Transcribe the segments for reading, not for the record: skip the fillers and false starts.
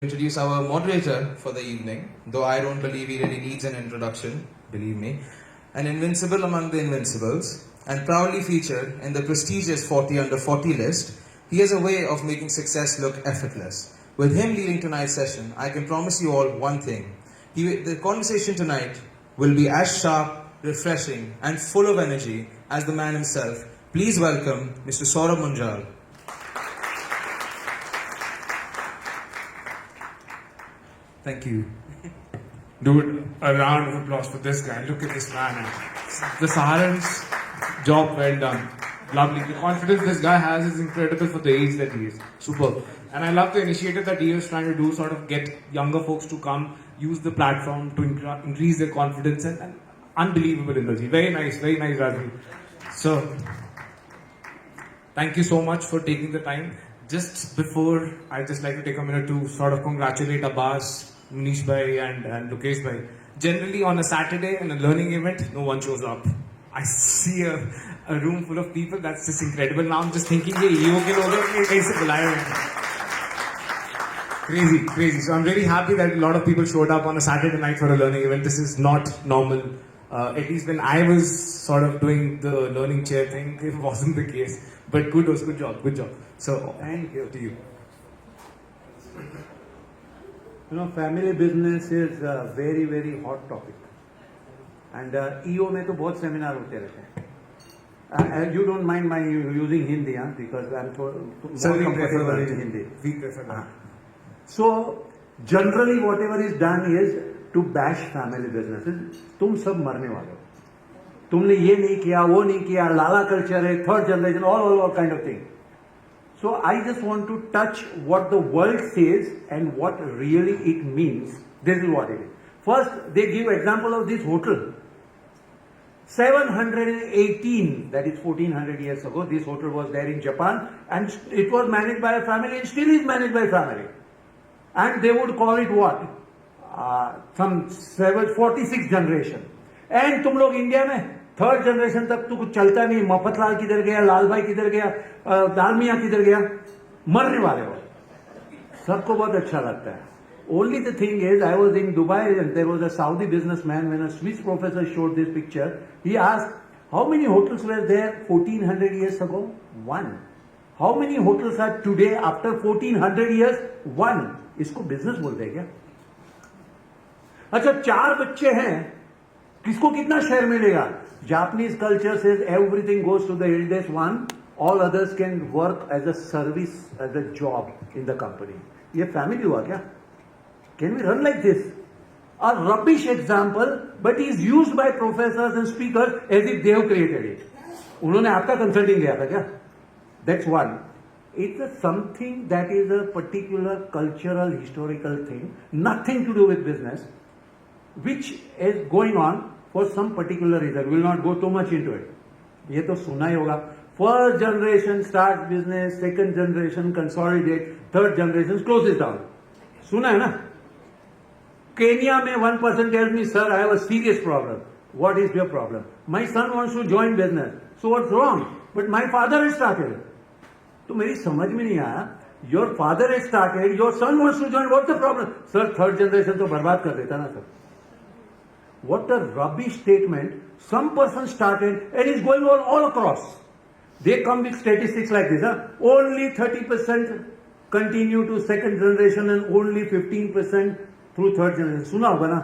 Introduce our moderator for the evening, though I don't believe he really needs an introduction, believe me. An invincible among the invincibles, and proudly featured in the prestigious 40 under 40 list, he has a way of making success look effortless. With him leading tonight's session, I can promise you all one thing. The conversation tonight will be as sharp, refreshing, and full of energy as the man himself. Please welcome Mr. Saurabh Munjal. Thank you. Dude, a round of applause for this guy. Look at this man. The Saharan's job well done. Lovely. The confidence this guy has is incredible for the age that he is. Superb. And I love the initiative that he is trying to do, sort of get younger folks to come, use the platform to increase their confidence and unbelievable energy. Very nice, Rajvi. So, thank you so much for taking the time. Just before, I'd just like to take a minute to sort of congratulate Abbas, Munish Bhai and Lokesh Bhai. Generally on a Saturday in a learning event, no one shows up. I see a room full of people, that's just incredible. Now I'm just thinking, ये EO के लोग हैं, कैसे बुलाए हुए? Crazy. So I'm really happy that a lot of people showed up on a Saturday night for a learning event. This is not normal. At least when I was sort of doing the learning chair thing, it wasn't the case. But good job. So, thank you to you. You know, family business is a very, very hot topic. And EO में तो बहुत seminar होते रहते हैं. You don't mind my using Hindi, huh? Because I'm more comfortable in Hindi. We prefer that. So, generally whatever is done is to bash family businesses. तुम सब मरने वाले हो. तुमने ये नहीं किया, वो नहीं किया, लाला कल्चर है, third generation, all kind of thing. So I just want to touch what the world says and what really it means. This is what it is. First, they give example of this hotel. 718, that is 1400 years ago, this hotel was there in Japan and it was managed by a family and still is managed by a family. And they would call it what? Some 46 generation. And तुम लोग India में third generation तक तो कुछ चलता नहीं. मफतलाल किधर गया, लाल भाई किधर गया, दालमिया किधर गया, मरने वाले हो. सबको बहुत अच्छा लगता है. Only the thing is, I was in Dubai and there was a Saudi businessman. When a Swiss professor showed this picture, he asked, how many hotels were there 1400 years ago? One. How many hotels are today after 1400 years? One. इसको business बोलते हैं क्या? अच्छा, 4 बच्चे हैं, किसको कितना share मिलेगा? Japanese culture says everything goes to the eldest one, all others can work as a service, as a job in the company. ये family हुआ क्या? Can we run like this? A rubbish example, but is used by professors and speakers as if they have created it. उन्होंने आपका consulting लिया था क्या? That's one. It's something that is a particular cultural, historical thing, nothing to do with business, which is going on for some particular reason. We will not go too much into it. ये तो सुना ही होगा. First generation starts business, second generation consolidate, third generation closes down. सुना है ना? Kenya में one person tells me, sir, I have a serious problem. What is your problem? My son wants to join business. So what's wrong? But my father has started. तो मेरी समझ में नहीं आया. Your father has started, your son wants to join, what's the problem? Sir, third generation तो बर्बाद कर देता ना sir. What a rubbish statement. Some person started and is going all across. They come with statistics like this. Only 30% continue to second generation and only 15% through third generation. सुना होगा ना?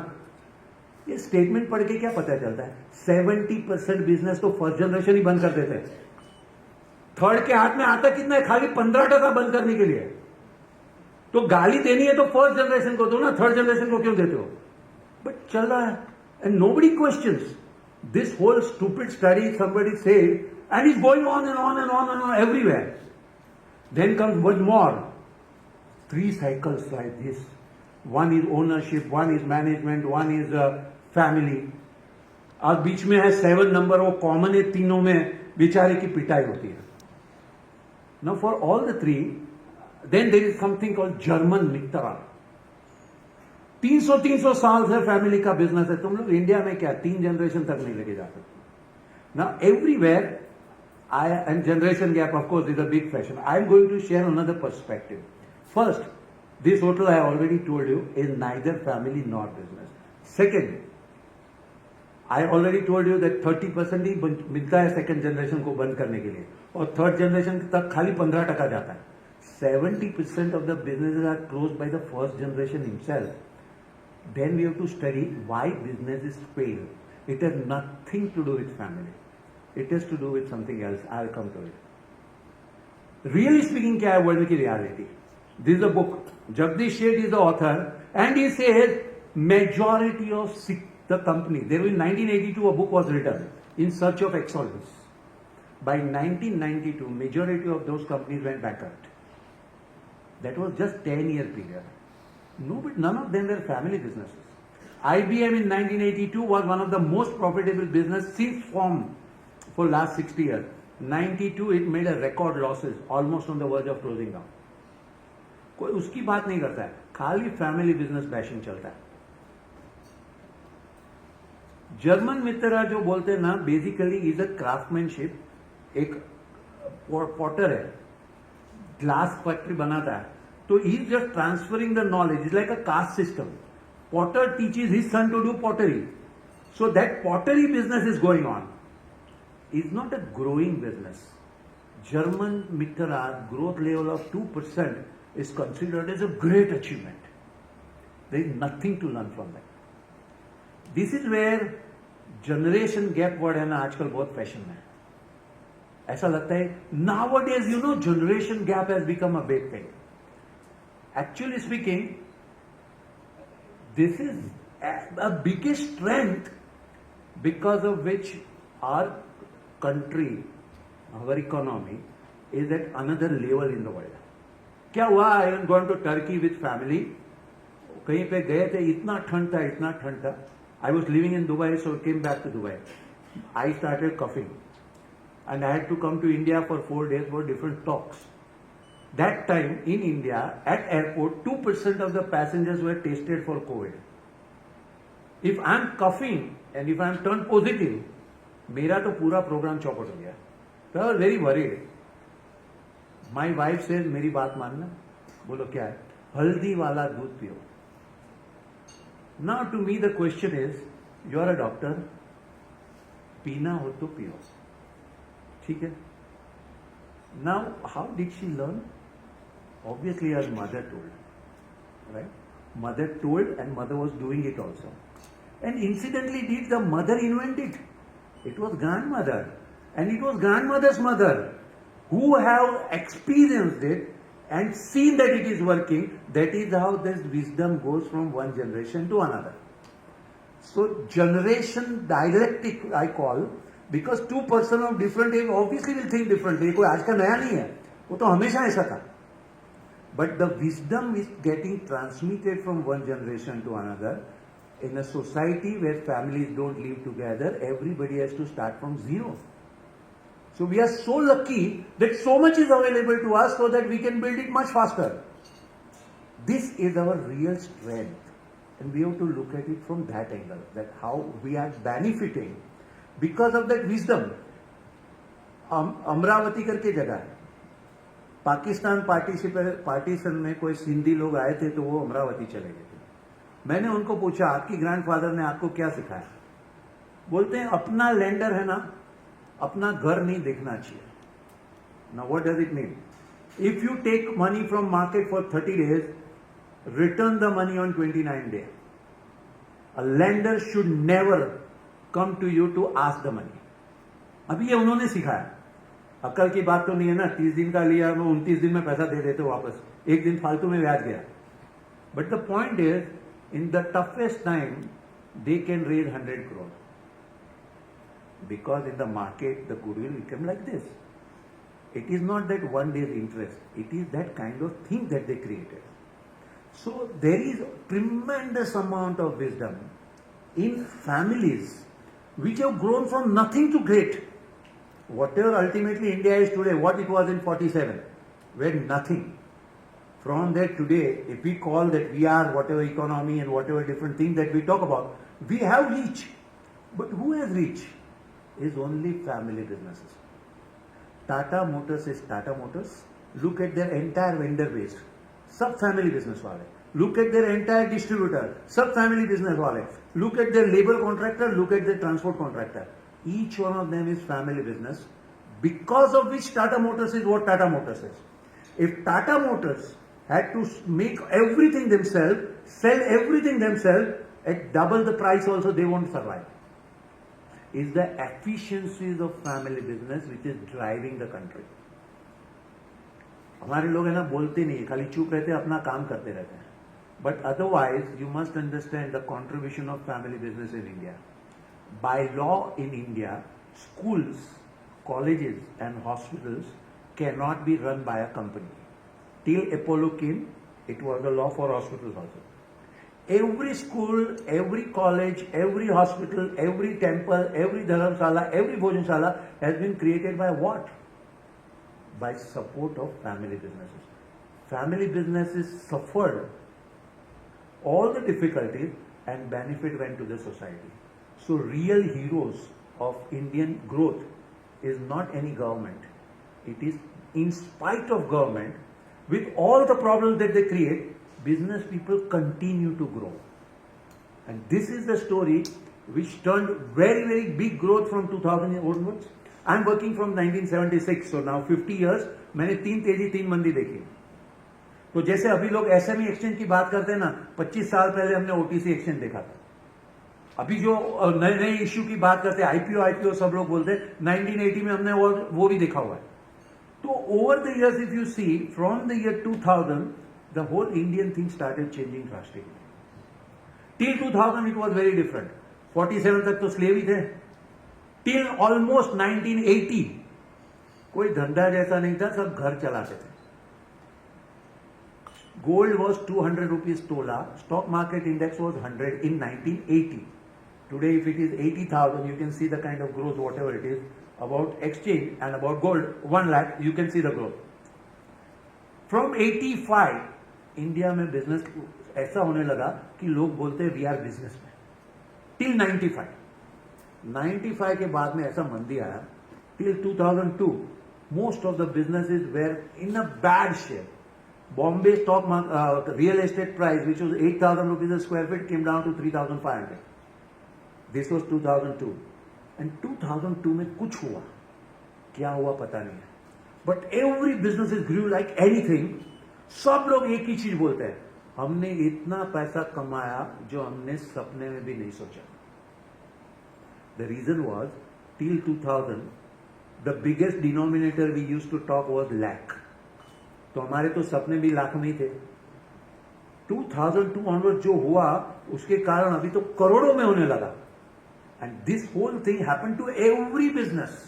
ये statement पढ़ के क्या पता चलता है? 70% बिजनेस तो फर्स्ट जनरेशन ही बंद कर देते हैं. थर्ड के हाथ में आता कितना है? खाली 15% बंद करने के लिए. तो गाली देनी है तो फर्स्ट जनरेशन को दो ना, थर्ड जनरेशन को क्यों देते हो? बट चल रहा है. And nobody questions. This whole stupid study somebody said, and it's going on and on and on and on everywhere. Then comes one more. 3 cycles like this. One is ownership, one is management, one is family. और बीच में है 7 number, वो common है तीनों में, बेचारे की पिटाई होती है. Now for all the 3, then there is something called German Miktara. 300 साल से फैमिली का बिजनेस है. तुम लोग इंडिया में क्या 3 जनरेशन तक नहीं लेके जा सकते. Now everywhere and generation gap of course is a big fashion. I am going to share another perspective. First, This hotel, I already told you, is neither family nor business. Second, I already told you that 30% ही मिलता है second generation को बंद करने के लिए और third generation तक खाली 15% जाता है. 70% of the businesses are closed by the first generation himself. Then we have to study why businesses fail. It has nothing to do with family. It has to do with something else. I'll come to it. Really speaking, क्या है world की reality? This is a book. Jagdish Sheth is the author, and he says majority of the company. There was in 1982 a book was written, In Search of Excellence. By 1992, majority of those companies went bankrupt. That was just 10-year period. None of them were family businesses. IBM in 1982 was one of the most profitable business since formed for last 60 years. 92 it made a record losses, almost on the verge of closing down. कोई उसकी बात नहीं करता है, खाली family business bashing चलता है. German मित्रा जो बोलते हैं ना, बेसिकली इज अ क्राफ्टमैनशिप. एक पॉटर है, ग्लास फैक्ट्री बनाता है, तो he is just transferring the knowledge. Is like a caste system. Potter teaches his son to do pottery, so that pottery business is going on. Is not a growing business. German Mitra growth level of 2% is considered as a great achievement. There is nothing to learn from that. This is where generation gap word है ना आजकल बहुत fashion में. ऐसा लगता है nowadays you know generation gap has become a big thing. Actually speaking, this is a biggest strength because of which our country, our economy is at another level in the world. क्या हुआ? I am going to Turkey with family. कहीं पे गए थे, इतना ठंड था. I was living in Dubai, so I came back to Dubai. I started coughing, and I had to come to India for 4 days for different talks. That time in India, at airport, 2% of the passengers were tested for COVID. If I am coughing and if I am turned positive, मेरा तो पूरा programme चौपट हो गया. तो I was very worried. My wife से मेरी बात मानना. बोलो क्या है? हल्दी वाला दूध पियो. Now to me the question is, you are a doctor, पीना हो तो पियो, ठीक है. Now how did she learn? Obviously her mother told, right? Mother told and mother was doing it also. And incidentally did the mother invent it? It was grandmother, and it was grandmother's mother who have experienced it and seen that it is working. That is how this wisdom goes from one generation to another. So generation dialectic I call, because two person of different age obviously will think differently. कोई आज का नया नहीं है, वो तो हमेशा ऐसा था. But the wisdom is getting transmitted from one generation to another. In a society where families don't live together, everybody has to start from zero. So we are so lucky that so much is available to us so that we can build it much faster. This is our real strength, and we have to look at it from that angle, that how we are benefiting because of that wisdom. Amravati करके जगह है. Pakistan partition में कोई सिंधी लोग आए थे तो वो अमरावती चले गए थे. मैंने उनको पूछा, आपकी ग्रैंडफादर ने आपको क्या सिखाया? बोलते हैं अपना लैंडर है ना, अपना घर नहीं देखना चाहिए. Now what does it mean? If you take money from market for 30 days, return the money on 29 day. A lender should never come to you to ask the money. अभी ये उन्होंने सिखाया. अकल की बात तो नहीं है ना, 30 दिन का लिया, वो 29 दिन में पैसा दे देते वापस, एक दिन फालतू में ब्याज गया. But the point is, in the toughest time, they can raise 100 crore. Because in the market, the goodwill become like this. It is not that one day's interest. It is that kind of thing that they created. So there is tremendous amount of wisdom in families which have grown from nothing to great. Whatever ultimately India is today, what it was in 47, where nothing. From there today, if we call that we are whatever economy and whatever different things that we talk about, we have reach. But who has reach? Is only family businesses. Tata Motors is Tata Motors. Look at their entire vendor base. सब family business वाले. Look at their entire distributor, सब family business वाले. Look at their labor contractor, look at their transport contractor. Each one of them is family business, because of which Tata Motors is what Tata Motors is. If Tata Motors had to make everything themselves, sell everything themselves at double the price also, they won't survive. It's the efficiencies of family business which is driving the country. हमारे लोग है ना बोलते नहीं, खाली चुप रहते हैं, अपना काम करते रहते हैं. But otherwise, you must understand the contribution of family business in India. By law in India, schools, colleges and hospitals cannot be run by a company. Till Apollo came, it was the law for hospitals also. Every school, every college, every hospital, every temple, every dharamsala, every bhojanshala has been created by what? By support of family businesses. Family businesses suffered all the difficulties and benefit went to the society. So real heroes of Indian growth is not any government. It is in spite of government, with all the problems that they create, business people continue to grow. And this is the story which turned very, very big growth from 2000 onwards. I'm working from 1976, so now 50 years, मैंने 3 तेजी 3 मंदी देखी. तो जैसे अभी लोग SME exchange की बात करते हैं ना, 25 साल पहले हमने ओटीसी एक्सचेंज देखा था. अभी जो नए नए इश्यू की बात करते हैं, आईपीओ सब लोग बोलते हैं, 1980 में हमने वो भी देखा हुआ है. तो over the years if you see, from the year 2000 the whole Indian thing started changing drastically. Till 2000 it was very different. 47 तक तो slave ही थे. Till almost 1980 कोई धंधा जैसा नहीं था, सब घर चलाते थे. Gold was 200 rupees tola. Stock market index was 100 in 1980. Today if it is 80,000, you can see the kind of growth, whatever it is, about exchange and about gold, 1 lakh, you can see the growth. From 85, India में business ऐसा होने लगा कि लोग बोलते हैं we are business में. Till 95 के बाद में ऐसा मंदी आया. Till 2002 most of the businesses were in a bad shape. Bombay stock real estate price which was 8,000 rupees a square feet came down to 3,500. This was 2002. And 2002 में कुछ हुआ, क्या हुआ पता नहीं है, but every business Guru like anything. सब लोग एक ही चीज बोलते हैं, हमने इतना पैसा कमाया जो हमने सपने में भी नहीं सोचा. The reason was till 2000 the biggest denominator we use to talk was lakh. तो हमारे तो सपने भी लाख में ही थे. 2002 ऑनवर्ड जो हुआ उसके कारण अभी तो करोड़ों में होने लगा. And this whole thing happen to every business.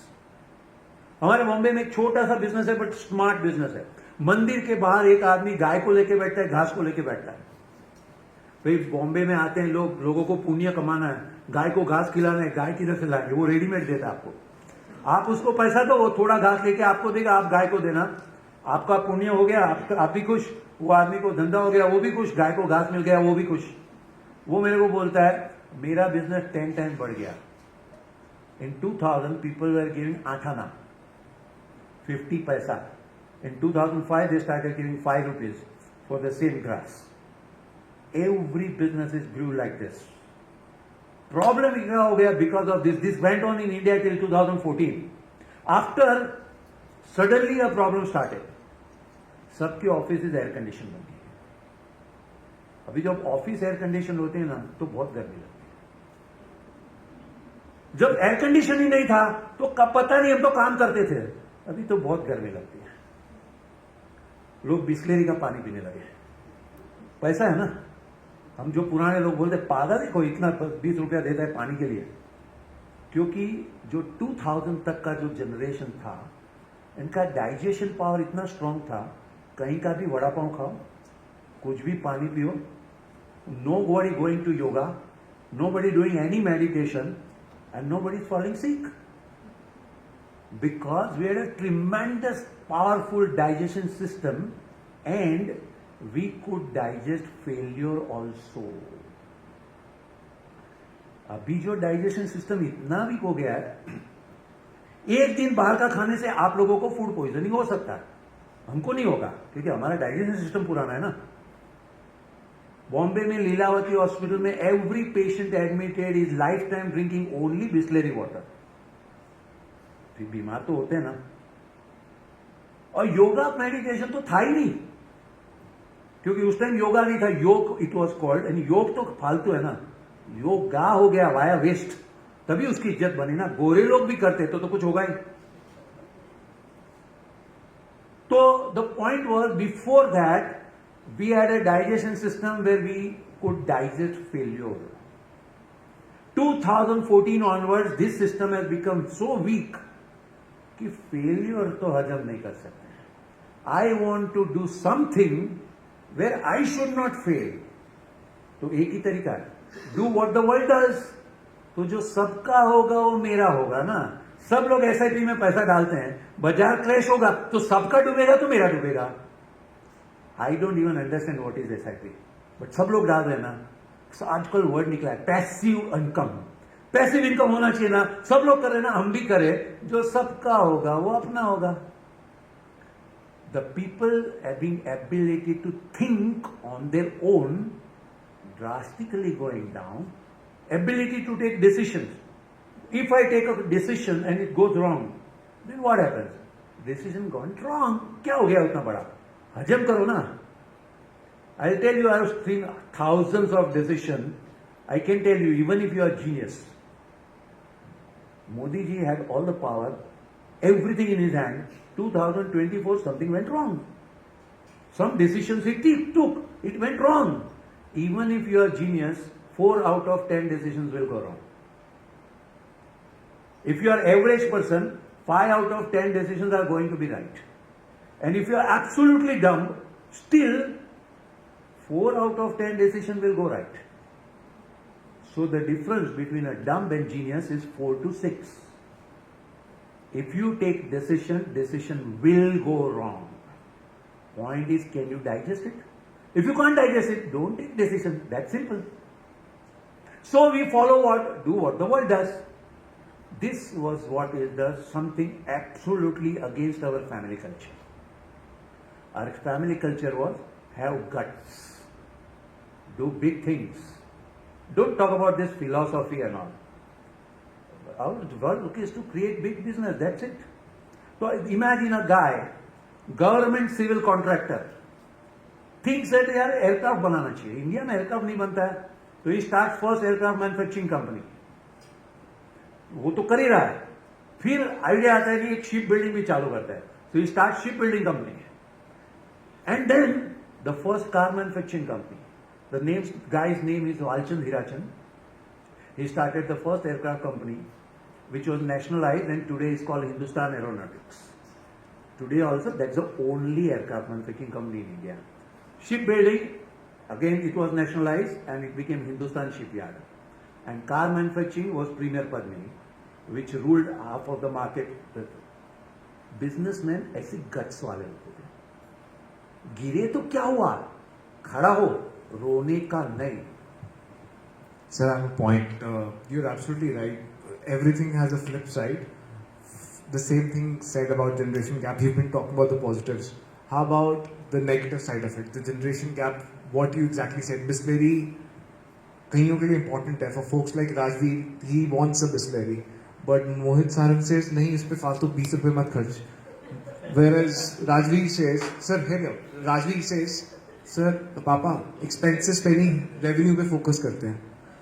हमारे बॉम्बे में एक छोटा सा बिजनेस है बट स्मार्ट बिजनेस है. मंदिर के बाहर एक आदमी गाय को लेके बैठता है, घास को लेके बैठता है. भाई बॉम्बे में आते हैं लोग, लोगों को पुण्य कमाना है, गाय को घास खिलाना है, गाय किधर से लाएंगे, वो रेडीमेड देता है आपको. आप उसको पैसा दो, वो थोड़ा घास लेके आपको देगा, आप गाय को देना, आपका पुण्य हो गया, आप भी खुश, वो आदमी को धंधा हो गया, वो भी खुश, गाय को घास मिल गया, वो भी खुश. वो मेरे को बोलता है मेरा बिजनेस 10 टाइम बढ़ गया. इन 2000 पीपल वर गिविंग 8 आना, 50 पैसा. In 2005, they started giving 5 rupees for the same grass. Every businesses grew like this. Problem क्या हो गया because of this? This went on in India till 2014. After, suddenly a problem started. सबके office air condition बन गए. अभी जब office air condition होते हैं ना तो बहुत गर्मी लगती है. जब एयर कंडीशन ही नहीं था तो कब पता नहीं, हम तो काम करते थे. अभी तो बहुत गर्मी लगती है. लोग बिस्लेरी का पानी पीने लगे. पैसा है ना. हम जो पुराने लोग बोलते पागल देखो इतना 20 रुपया देता है पानी के लिए. क्योंकि जो 2000 तक का जो जनरेशन था, इनका डाइजेशन पावर इतना स्ट्रांग था, कहीं का भी वड़ा पाव खाओ, कुछ भी पानी पियो, nobody going to yoga, nobody doing any meditation and nobody falling sick. Because we had a tremendous powerful digestion system and we could digest failure also. अभी जो डाइजेशन सिस्टम इतना week हो गया है, एक दिन बाहर का खाने से आप लोगों को फूड पॉइजनिंग हो सकता है. हमको नहीं होगा क्योंकि हमारा डाइजेशन सिस्टम पुराना है ना. बॉम्बे में लीलावती हॉस्पिटल में every patient admitted is life time drinking only Bisleri water. फिर बीमार तो होते हैं ना. और योगा मेडिटेशन तो था ही नहीं, क्योंकि उस टाइम योगा नहीं था, योग इट वॉज कॉल्ड. एंड योग तो फालतू है ना, योगा हो गया वाया वेस्ट, तभी उसकी इज्जत बनी ना. गोरे लोग भी करते तो कुछ होगा ही. तो the point was before that we had a digestion system where we could digest failure. 2014 onwards this system has become so weak कि फेल्योर तो हजम नहीं कर सकते. I want to do something where I should not fail. तो एक ही तरीका है, do what the world does. तो जो सबका होगा वो मेरा होगा ना. सब लोग एसआईपी में पैसा डालते हैं, बाजार क्रैश होगा तो सबका डूबेगा तो मेरा डूबेगा. I don't even understand what is SIP, but सब लोग डाल रहे हैं ना. So, आजकल वर्ड निकला है पैसिव इनकम. पैसिव इनकम होना चाहिए ना, सब लोग कर रहे हैं ना, हम भी करें. जो सबका होगा वो अपना होगा. The people having ability to think on their own drastically going down. Ability to take decisions. If I take a decision and it goes wrong, then what happens? Decision gone wrong. क्या हो गया उतना बड़ा? हजम करो ना. I'll tell you, I have seen thousands of decisions. I can tell you, even if you are genius, Modi ji had all the power, everything in his hand. 2024, something went wrong. Some decisions he took, it went wrong. Even if you are genius, 4 out of 10 decisions will go wrong. If you are average person, 5 out of 10 decisions are going to be right. And if you are absolutely dumb, still 4 out of 10 decisions will go right. So the difference between a dumb and genius is 4 to 6. If you take decision will go wrong. Point is, can you digest it? If you can't digest it, don't take decision. That's simple. So we follow do what the world does. This was what is something absolutely against our family culture. Our family culture was have guts, do big things. Don't talk about this philosophy and all. Our work is to create big business, that's it. So imagine a guy, government civil contractor, thinks that यार aircraft बनाना चाहिए. India में aircraft नहीं बनता है, तो he starts first aircraft manufacturing company. वो तो कर ही रहा है. फिर आइडिया आता है कि एक शिप बिल्डिंग भी चालू करता है, so he starts ship building company. And then the first car manufacturing company. The guy's name is Walchand Hirachand. He started the first aircraft company, which was nationalized, and today is called Hindustan Aeronautics. Today also, that's the only aircraft manufacturing company in India. Shipbuilding, again it was nationalized and it became Hindustan Shipyard. And car manufacturing was Premier Padmini, which ruled half of the market. The businessmen ऐसे guts वाले होते थे. गिरे तो क्या हुआ, खड़ा हो, रोने का नहीं. Sir, I have a point. You're absolutely right. Everything has a flip side. The same thing said about generation gap. You've been talking about the positives. How about the negative side of it? The generation gap, what you exactly said. Bisleri, कईयों के लिए important है. For folks like Rajveer, he wants a Bisleri. But Mohit Sarang says, नहीं, इस पे फालतू 20 रुपए मत खर्च. Whereas Rajveer says, sir, hear me out. Rajveer says, sir, पापा, expenses पे नहीं, revenue पे focus करते हैं.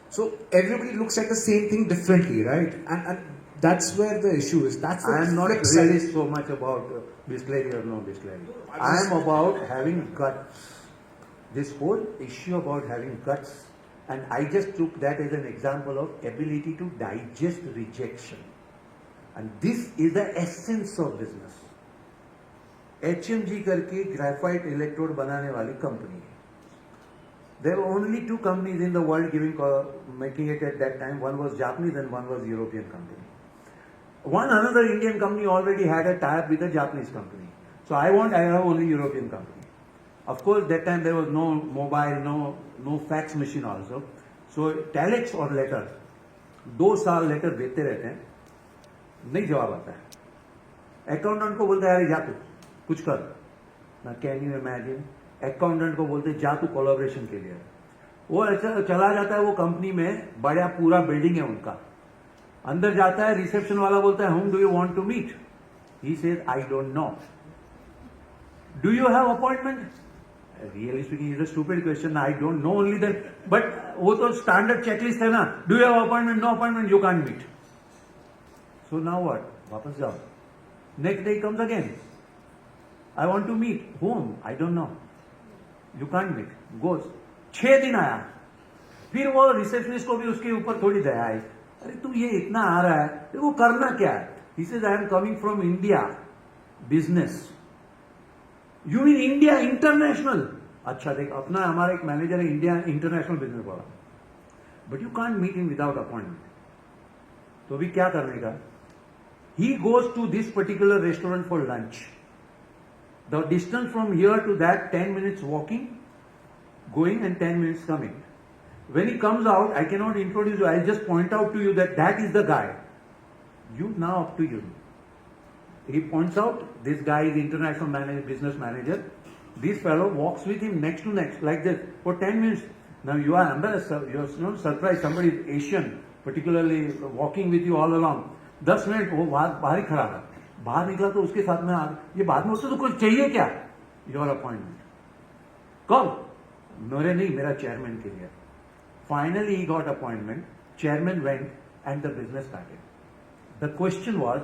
So everybody looks at the same thing differently, right? And that's where the issue is. That's the I am not flip really side. so much about Bisleri or no Bisleri. I am about having guts. This whole issue about having guts, and I just took that as an example of ability to digest rejection. And this is the essence of business. HMG करके graphite electrode बनाने वाली company है. There were only 2 companies in the world making it at that time. One was Japanese and one was European company. Another Indian company already had a tie-up with a Japanese company. So I have only European company. Of course, that time there was no mobile, no fax machine also. So telex or letter, 2 साल letter देते रहते हैं, नहीं जवाब आता है. Accountant को बोलता है यार जा तू कुछ कर, ना कैन यू इमेजिन, अकाउंटेंट को बोलते जा तू कोलैबोरेशन के लिए, वो ऐसा चला जाता है वो कंपनी में, बड़ा पूरा बिल्डिंग है उनका, अंदर जाता है, रिसेप्शन वाला बोलता है whom do you want to meet? He says I don't know. Do you have appointment? Really speaking, it's a stupid question. I don't know only that. But वो तो standard checklist है ना. Do you have appointment? No appointment. You can't meet. So now what? वापस जाओ. Next day comes again. I want to meet. Whom? I don't know. You can't meet. Goes. 6 दिन आया. फिर वो रिसेप्शनिस्ट को भी उसके ऊपर थोड़ी दया आई. अरे तू ये इतना आ रहा है, तो वो करना क्या है? He says I am coming from India. Business. You in India international? अच्छा देख, अपना हमारा एक मैनेजर है इंडिया इंटरनेशनल बिजनेस वाला, but you can't meet him without appointment. तो अभी क्या करने का? He goes to this particular restaurant for lunch. The distance from here to that 10 minutes walking, going and 10 minutes coming. When he comes out, I cannot introduce you. I'll just point out to you that that is the guy. You now up to you. He points out this guy is international manager, business manager. This fellow walks with him next to next like this for 10 minutes. Now you are embarrassed. You are not surprised. Somebody is Asian, particularly walking with you all along. 10 minute वो बाहर ही खड़ा था. बाहर निकला तो उसके साथ में ये बाद में उससे तो कुछ चाहिए क्या? Your appointment. कब? मेरे नहीं, मेरा चेयरमैन के लिए. Finally he got appointment. Chairman went and the business started. The question was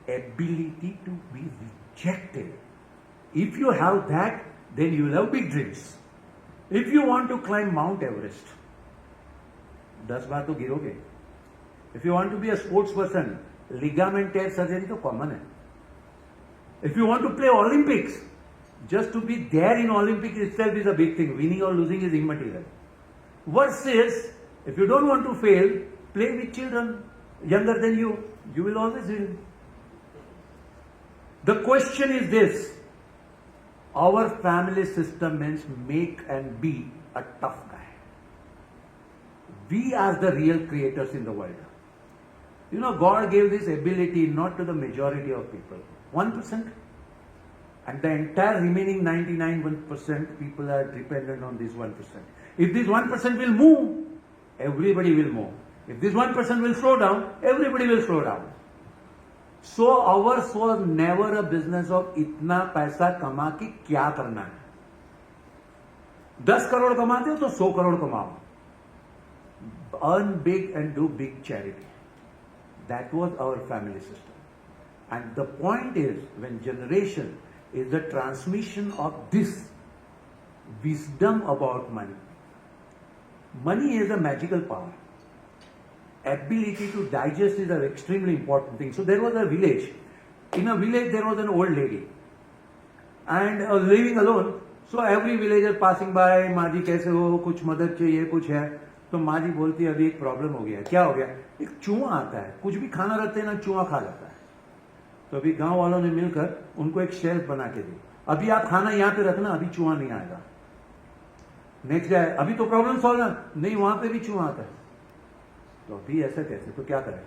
ability to be rejected. If you have that, then you will have big dreams. If you want to climb Mount Everest, 10 बार तो गिरोगे. If you want to be a sports person, ligament tear surgery तो common है. If you want to play Olympics, just to be there in Olympics itself is a big thing. Winning or losing is immaterial. Versus, if you don't want to fail, play with children younger than you. You will always win. The question is this. Our family system means make and be a tough guy. We are the real creators in the world. You know, God gave this ability not to the majority of people. 1%. And the entire remaining 99% people are dependent on this 1%. If this 1% will move, everybody will move. If this 1% will slow down, everybody will slow down. So ours was never a business of इतना पैसा कमा के क्या करना है. 10 करोड़ कमाते हो तो 100 करोड़ कमाओ. Earn big and do big charity. That was our family system. And the point is, when generation is the transmission of this wisdom about money. Money is a magical power. Ability to digest is an extremely important thing. So there was a village. In a village there was an old lady. And living alone. So every villager passing by, माँ जी कैसे हो, कुछ मदद चाहिए, कुछ है. तो माँ जी बोलती है अभी एक प्रॉब्लम हो गया. क्या हो गया? एक चूहा आता है. कुछ भी खाना रखते हैं ना, चूहा खा जाता है. तो अभी गांव वालों ने मिलकर उनको एक शेल्फ बना के दी. अभी आप खाना यहाँ पे रखना, अभी चूहा नहीं आएगा. नेक्स्ट डे, अभी तो प्रॉब्लम सॉल्व है, नहीं वहां पे भी चूहा आता है. तो अभी ऐसा कैसे? तो क्या करें?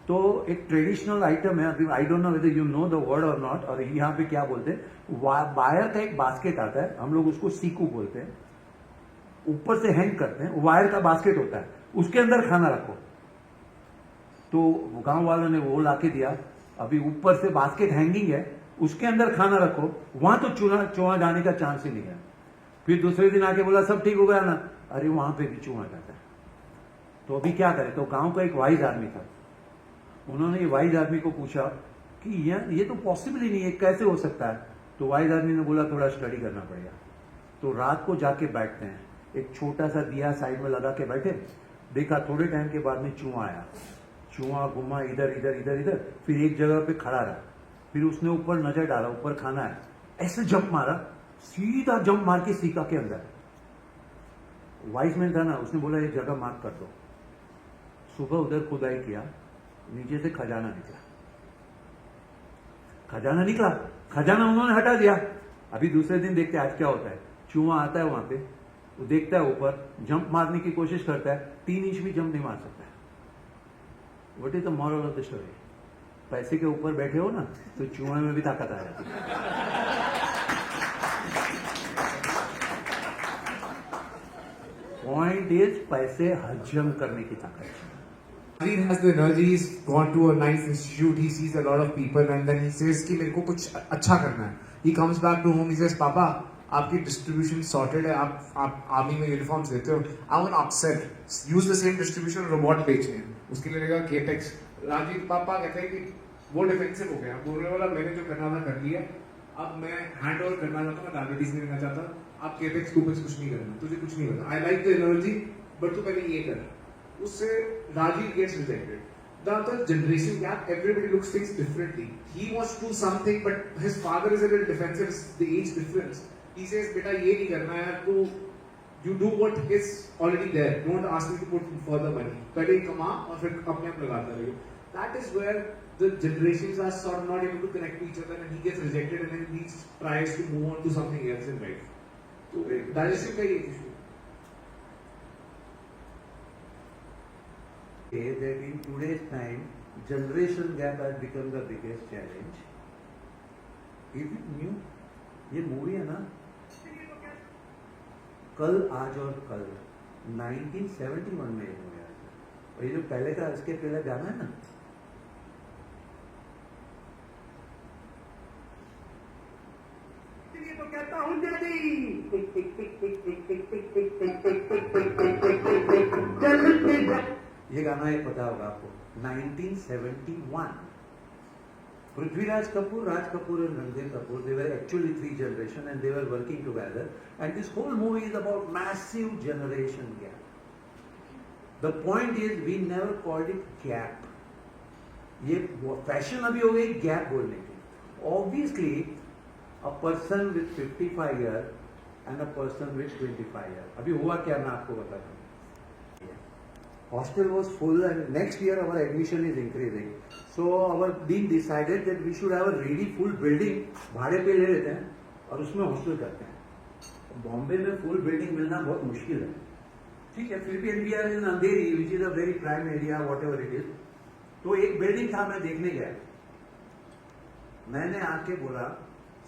तो एक ट्रेडिशनल आइटम है, अभी I don't know whether you know the word और नॉट. और यहाँ पे क्या बोलते हैं, वायर का एक बास्केट आता है, हम लोग उसको सीकू बोलते हैं. ऊपर से हैंग करते हैं, वायर का बास्केट होता है, उसके अंदर खाना रखो. तो गांव वालों ने वो लाके दिया. अभी ऊपर से बास्केट हैंगिंग है, उसके अंदर खाना रखो, वहां तो चूहा जाने का चांस ही नहीं है. फिर दूसरे दिन आके बोला सब ठीक हो गया ना, अरे वहां पे भी चूहा जाता है. तो अभी क्या करें? तो गांव का एक वाइज आदमी था. उन्होंने ये वाइज आदमी को पूछा कि ये तो पॉसिबल ही नहीं है, कैसे हो सकता है? तो वाइज आदमी ने बोला थोड़ा स्टडी करना पड़ेगा. तो रात को जाके बैठते हैं, एक छोटा सा दिया साइड में लगा के बैठे. देखा थोड़े टाइम के बाद में चूहा आया. चूहा घुमा इधर इधर इधर इधर, फिर एक जगह पे खड़ा रहा. फिर उसने ऊपर नजर डाला, ऊपर खाना है, ऐसे जंप मारा, सीधा जंप मार के सीका के अंदर. वाइस मैन था ना, उसने बोला ये जगह मार्क कर दो. सुबह उधर खुदाई किया, नीचे से खजाना निकला. खजाना निकला, खजाना उन्होंने हटा दिया. अभी दूसरे दिन देखते आज क्या होता है. चूहा आता है वहां पे, वो देखता है ऊपर, जंप मारने की कोशिश करता है, 3 इंच भी जंप नहीं मार सकता. What is the moral of the story? पैसे के ऊपर बैठे हो ना, तो चूहे में भी ताकत आ जाती है. पॉइंट इज पैसे हजम करने की ताकत. He has the energy. He's gone to a nice institute. He sees a lot of people, and then he says कि मेरे को कुछ अच्छा करना है. He comes back to home. He says, "Papa, आपकी distribution sorted है. आप आर्मी में uniforms देते हो. I want to upset. Use the same distribution. Robot बेचने हैं. उसके लिए लगेगा capex." राजीव पापा कहते हैं कि वो डिफेंसिव हो गया. बोलने वाला मैंने जो करना था कर लिया. अब मैं हैंड ओवर करना चाहता हूँ. मैं डायबिटीज नहीं लेना चाहता. आप capex कुछ नहीं करना. तुझे कुछ नहीं करना. I like the energy, but तू पहले ये कर. उससे Rajiv gets rejected. The other generation gap, everybody looks things differently. He wants to do something, but his father is a little defensive. It's the age difference. He says, "बेटा ये नहीं करना है तो you do what is already there. Don't ask me to put further money. पहले ही कमा और फिर अपने आप लगाता रहिए." That is where the generations are sort of not able to connect to each other, and he gets rejected, and then he tries to move on to something else in life. तो digestion का ये issue. That in today's time, generation gap has become the biggest challenge. Is it new? ये movie है ना, कल आज और कल 1971 में हो गया. और ये जो पहले का इसके पहले गाना है ना, ये तो कहता हूँ ये गाना एक पता होगा आपको. 1971. Prithviraj Kapoor, Raj Kapoor and Ranbir Kapoor, they were actually three generations and they were working together. And this whole movie is about massive generation gap. The point is, we never called it gap. ये fashion अभी हो गई gap बोलने की. Obviously, a person with 55 years and a person with 25 years. अभी हुआ क्या मैं आपको बताता हूँ. Hostel was full and next year our admission is increasing. So our dean decided that we should have a really full building. भाड़े पे ले लेते हैं और उसमें हॉस्टल करते हैं. बॉम्बे में फुल बिल्डिंग मिलना बहुत मुश्किल है. ठीक है, फिर भी NBR in Andheri, which is a very prime area, whatever it is. तो एक बिल्डिंग था, मैं देखने गया. मैंने आके बोला,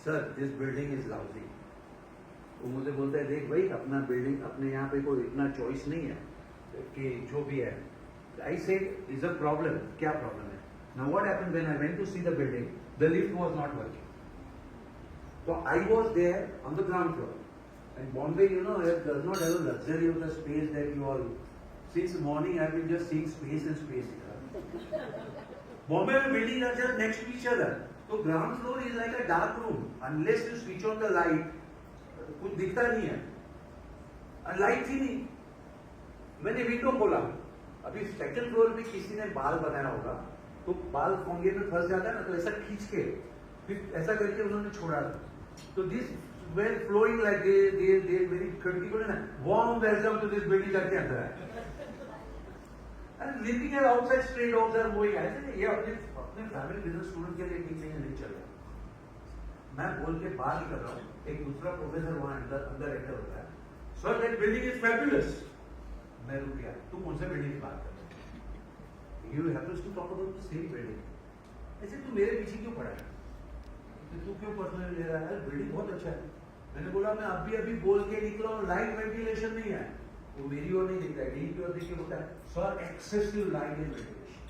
sir this building is lousy. वो मुझे बोलता है, देख भाई अपना बिल्डिंग, अपने यहाँ पे कोई इतना चॉइस नहीं है कि जो भी है. I said is a problem. क्या प्रॉब्लम है? Now what happened when I went to see the building, the lift was not working. So I was there on the ground floor. And Bombay, you know, it does not have a luxury of the space that you all. Since morning I've been just seeing space and space. Bombay में buildings are just next to each other. So ground floor is like a dark room. Unless you switch on the light, कुछ दिखता नहीं है. और light थी नहीं. मैंने window खोला. अभी सेकंड फ्लोर में किसी ने बाल बनाया होगा, तो बाल फोंगे में फंस जाता है ना, तो ऐसा खींच के फिर ऐसा करके उन्होंने छोड़ा. तो this well flowing like they very critical ना, warm welcome to this building करके अंदर है. And living at outside street dogs are moving. ऐसे ये अपने फैमिली बिजनेस स्टूडेंट के लिए ठीक नहीं चल रहा. मैं बोल के बात ही कर रहा हूँ. एक दूसरा प्रोफेसर वहां अंदर एंटर होता है. Sir that building is fabulous. मैं रुक गया. तू कौन सा बिल्डिंग की बात कर रहा है? You happens to talk about the same building. ऐसे तू मेरे पीछे क्यों पड़ा है? तू क्यों पर्सनली ले रहा है? बिल्डिंग बहुत अच्छा है. मैंने बोला मैं अभी बोल के निकला हूँ, लाइट वेंटिलेशन नहीं है. वो मेरी ओर नहीं दिखता है, डी की ओर देखिए होता है. Sir excessive light and ventilation.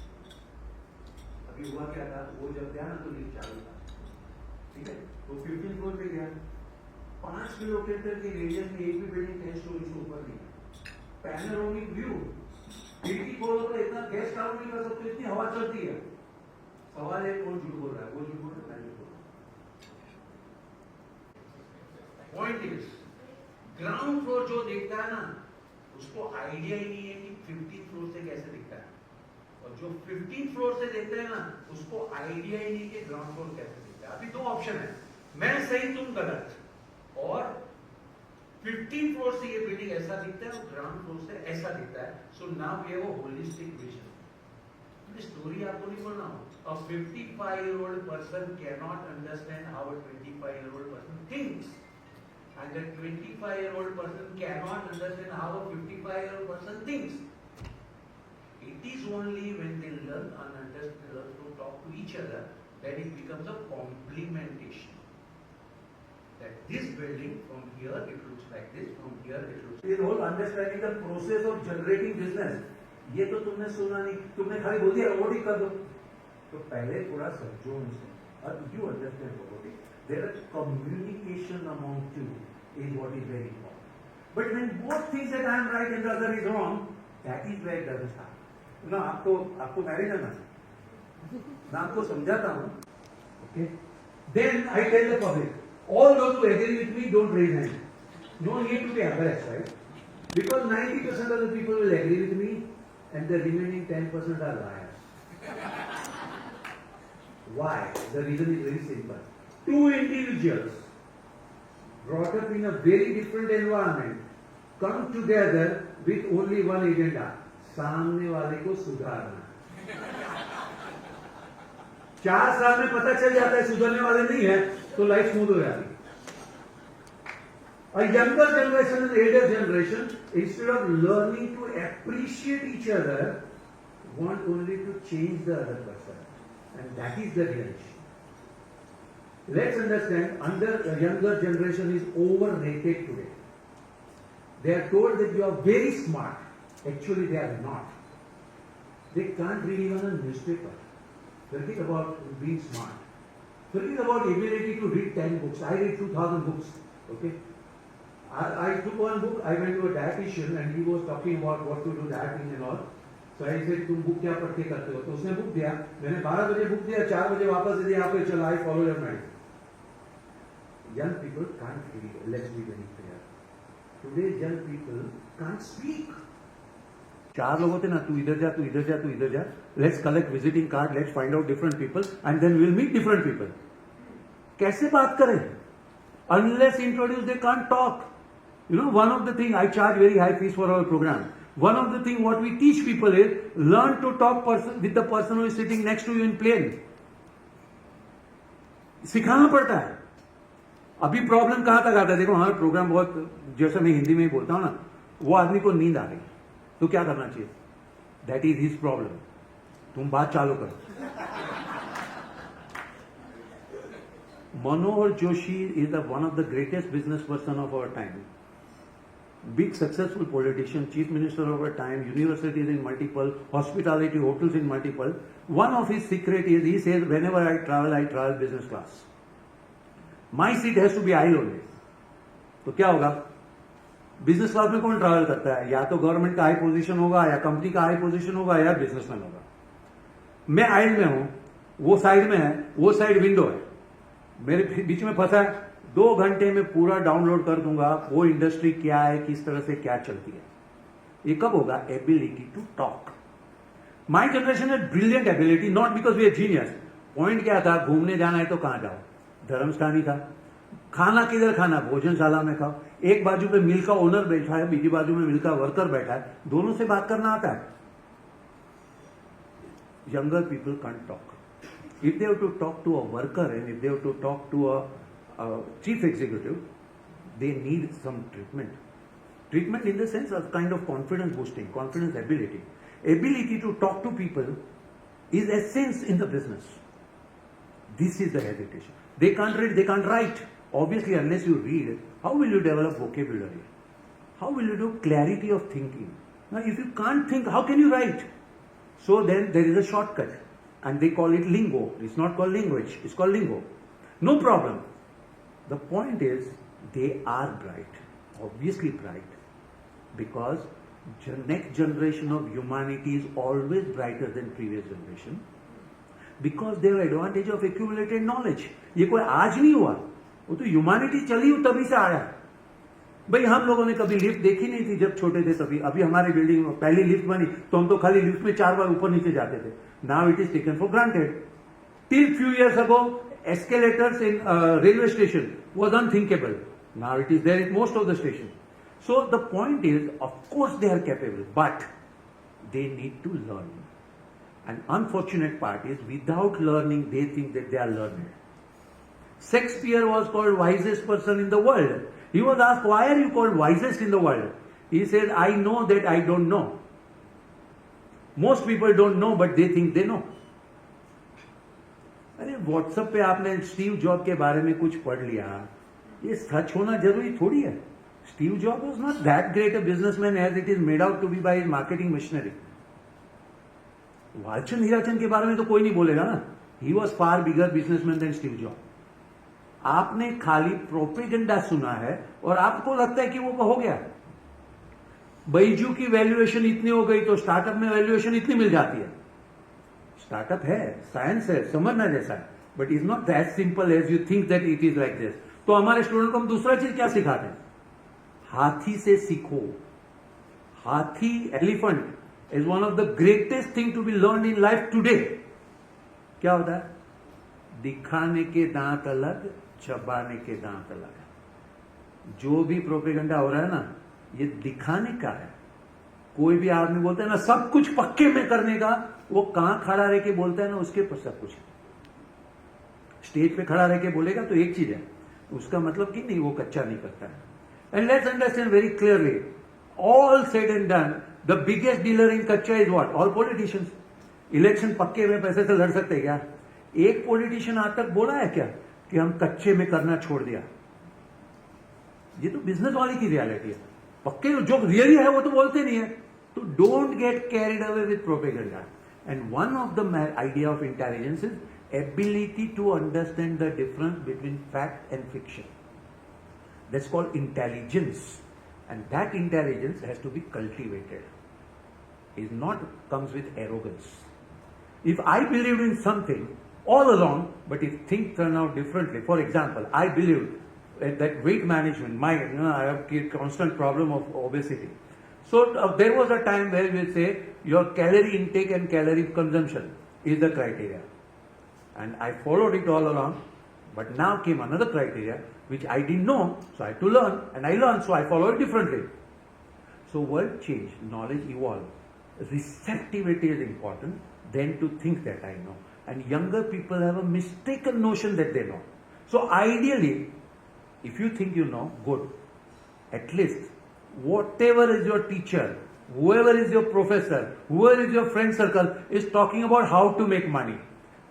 अभी हुआ क्या था, वो जब गया ना तो लिफ्ट चालू था. ठीक है, तो 15 फ्लोर पे गया. 5 किलोमीटर के रेडियस में एक भी बिल्डिंग 10 स्टोरी से ऊपर नहीं है. Panoramic view. खिड़की खोलो तो इतना गैस चालू नहीं कर सकते, इतनी हवा चलती है. सवाल है कौन झूठ बोल रहा है? वो झूठ बोल रहा है, मैं झूठ बोल रहा हूं. पॉइंट इज, ग्राउंड फ्लोर जो देखता है ना, उसको आइडिया ही नहीं है कि 15 फ्लोर से कैसे दिखता है. और जो 15 फ्लोर से देखता है ना, उसको आइडिया ही नहीं कि ग्राउंड फ्लोर कैसे दिखता है. अभी दो ऑप्शन है, मैं सही तुम गलत. और 15 फ्लोर से ये बिल्डिंग ऐसा दिखता है और ग्राउंड फ्लोर से ऐसा दिखता है. So now we have a holistic vision. Story आपको नहीं बोलना हो. A 55-year-old person cannot understand how a 25-year-old person thinks, and a 25-year-old person cannot understand how a 55-year-old person thinks. It is only when they learn and understand, learn to talk to each other, that it becomes a complementation. that this building from here it looks like this, from here it looks. This whole understanding the process of generating business. ये तो तुमने सुना नहीं, तुमने खाली बोल दिया robotic कर दो. तो पहले थोड़ा समझो उनसे. और you understand robotic. There is communication among you is what is very important. But when both things that I am right and the other is wrong, that is where it doesn't start. ना आपको marriage है ना? मैं आपको समझाता हूँ. Okay. Then I tell the public, all those who agree with me don't raise hand. No need to be embarrassed, right? Because 90% of the people will agree with me, and the remaining 10% are liars. Why? The reason is very simple. Two individuals brought up in a very different environment come together with only one agenda. सामने वाले को सुधारना. 4 साल में पता चल जाता है सुधरने वाले नहीं है तो लाइफ स्मूथ हो जाती है. A younger generation and elder generation, instead of learning to appreciate each other, want only to change the other person. And that is the real issue. Let's understand, a younger generation is overrated today. They are told that you are very smart. Actually, they are not. They can't read even a newspaper. Forget about being smart. Forget about ability to read 10 books. I read 2,000 books. Okay? I took one book, I went to a dietitian and he was talking about what to do dieting and all. So I said, तुम book क्या पढ़ के करते हो? तो उसने book दिया. मैंने 12 बजे बुक दिया, 4 बजे वापस दे दिया. यहाँ पे चला, I follow your mind. Young people can't read. Let's be very clear. Today young people can't speak. 4 लोग होते ना, तू इधर जा, तू इधर जा, तू इधर जा. Let's collect visiting card, let's find out different people and then we'll meet different people. कैसे बात करें? Unless introduced, they can't talk. You know, one of the thing I charge very high fees for our program. One of the thing what we teach people is learn to talk with the person who is sitting next to you in plane. सिखाना पड़ता है. अभी problem कहाँ तक आता है? देखो हमारा प्रोग्राम बहुत, जैसे मैं हिंदी में ही बोलता हूँ ना, वो आदमी को नींद आ रही तो क्या करना चाहिए? That is his problem. तुम बात चालू करो. Manohar Joshi is one of the greatest business person of our time. Big successful politician, chief minister of our time, universities in multiple, hospitality, hotels in multiple. One of his secret is he says, whenever I travel business class. My seat has to be aisle only. तो क्या होगा? Business class में कौन travel करता है? या तो government का हाई पोजीशन होगा, या कंपनी का हाई पोजीशन होगा, या बिजनेसमैन होगा. मैं आइल में हूं, वो साइड में है, वो साइड विंडो है, मेरे बीच में फंसा है. 2 घंटे में पूरा डाउनलोड कर दूंगा वो इंडस्ट्री क्या है, किस तरह से क्या चलती है. ये कब होगा? Ability to talk. My generation है brilliant ability, not because we are genius. Point क्या था? घूमने जाना है तो कहां जाओ? धर्मस्थान ही था. खाना किधर खाना? भोजनशाला में खाओ. एक बाजू पे मिल का ओनर बैठा है, बीजी बाजू में मिल का वर्कर बैठा है, दोनों से बात करना आता है. Younger people can't talk. If they have to talk to a worker and if they have to talk to a chief executive, they need some treatment. Treatment in the sense of kind of confidence boosting, confidence ability. Ability to talk to people is essence in the business. This is the hesitation. They can't read, they can't write. Obviously, unless you read, how will you develop vocabulary? How will you do clarity of thinking? Now, if you can't think, how can you write? So then there is a shortcut and they call it lingo. It's not called language, it's called lingo. No problem. The point is they are bright, obviously bright, because next generation of humanity is always brighter than previous generation because they have advantage of accumulated knowledge. ये कोई आज नहीं हुआ, वो तो humanity चली तभी से आया. भाई हम लोगों ने कभी लिफ्ट देखी नहीं थी जब छोटे थे तभी. अभी हमारी बिल्डिंग में पहली लिफ्ट बनी तो हम तो खाली लिफ्ट में 4 बार ऊपर नीचे जाते थे. Now it is taken for granted. Till few years ago escalators in railway station was unthinkable. Now it is there in most of the stations. So the point is, of course they are capable, but they need to learn. An unfortunate part is without learning they think that they are learned. Shakespeare was called wisest person in the world. He was asked, why are you called wisest in the world? He said, I know that I don't know. Most people don't know, but they think they know. अरे WhatsApp पे आपने Steve job के बारे में कुछ पढ़ लिया, ये सच होना जरूरी थोड़ी है. Steve Jobs was not that great a businessman as it is made out to be by his marketing machinery. Walchand Hirachand के बारे में तो कोई नहीं बोलेगा ना. He was far bigger businessman than Steve Jobs. आपने खाली प्रोपेगेंडा सुना है और आपको लगता है कि वो हो गया. बैजू की वैल्यूएशन इतनी हो गई तो स्टार्टअप में वैल्यूएशन इतनी मिल जाती है. स्टार्टअप है, साइंस है, समझना जैसा है, but is not that simple as you think that it is like this. तो हमारे स्टूडेंट को हम दूसरा चीज क्या सिखाते हैं? हाथी से सीखो. हाथी, elephant is one of the greatest thing to be learn in life today. क्या होता है? दिखाने के दांत अलग, चबाने के दांत अलग. जो भी प्रोपेगेंडा हो रहा है ना, ये दिखाने का है. कोई भी आदमी बोलता है ना सब कुछ पक्के में करने का, वो कहां खड़ा रह के बोलता है ना उसके पर सब कुछ. स्टेज पे खड़ा रह के बोलेगा तो एक चीज है, उसका मतलब कि नहीं वो कच्चा नहीं करता है. And let's understand very clearly, all said and done, the biggest dealer in कच्चा is what? All politicians. Election पक्के में पैसे से लड़ सकते हैं क्या? एक पॉलिटिशियन आज तक बोला है क्या कि हम कच्चे में करना छोड़ दिया? ये तो बिजनेस वाले की रियलिटी है. पक्के जो रियली है वो तो बोलते नहीं है. तो don't get carried away with propaganda. And one of the idea of intelligence is ability to understand the difference between fact and fiction. That's called intelligence, and that intelligence has to be cultivated. It not comes with arrogance. If I believed in something all along, but if things turn out differently, for example, I believed that weight management, I have a constant problem of obesity. So there was a time where we say your calorie intake and calorie consumption is the criteria. And I followed it all along, but now came another criteria which I didn't know, so I had to learn, and I learned, so I follow it differently. So world changed, knowledge evolved. Receptivity is important, then to think that I know. And younger people have a mistaken notion that they know. So ideally, if you think you know, good. At least, whatever is your teacher, whoever is your professor, whoever is your friend circle is talking about how to make money.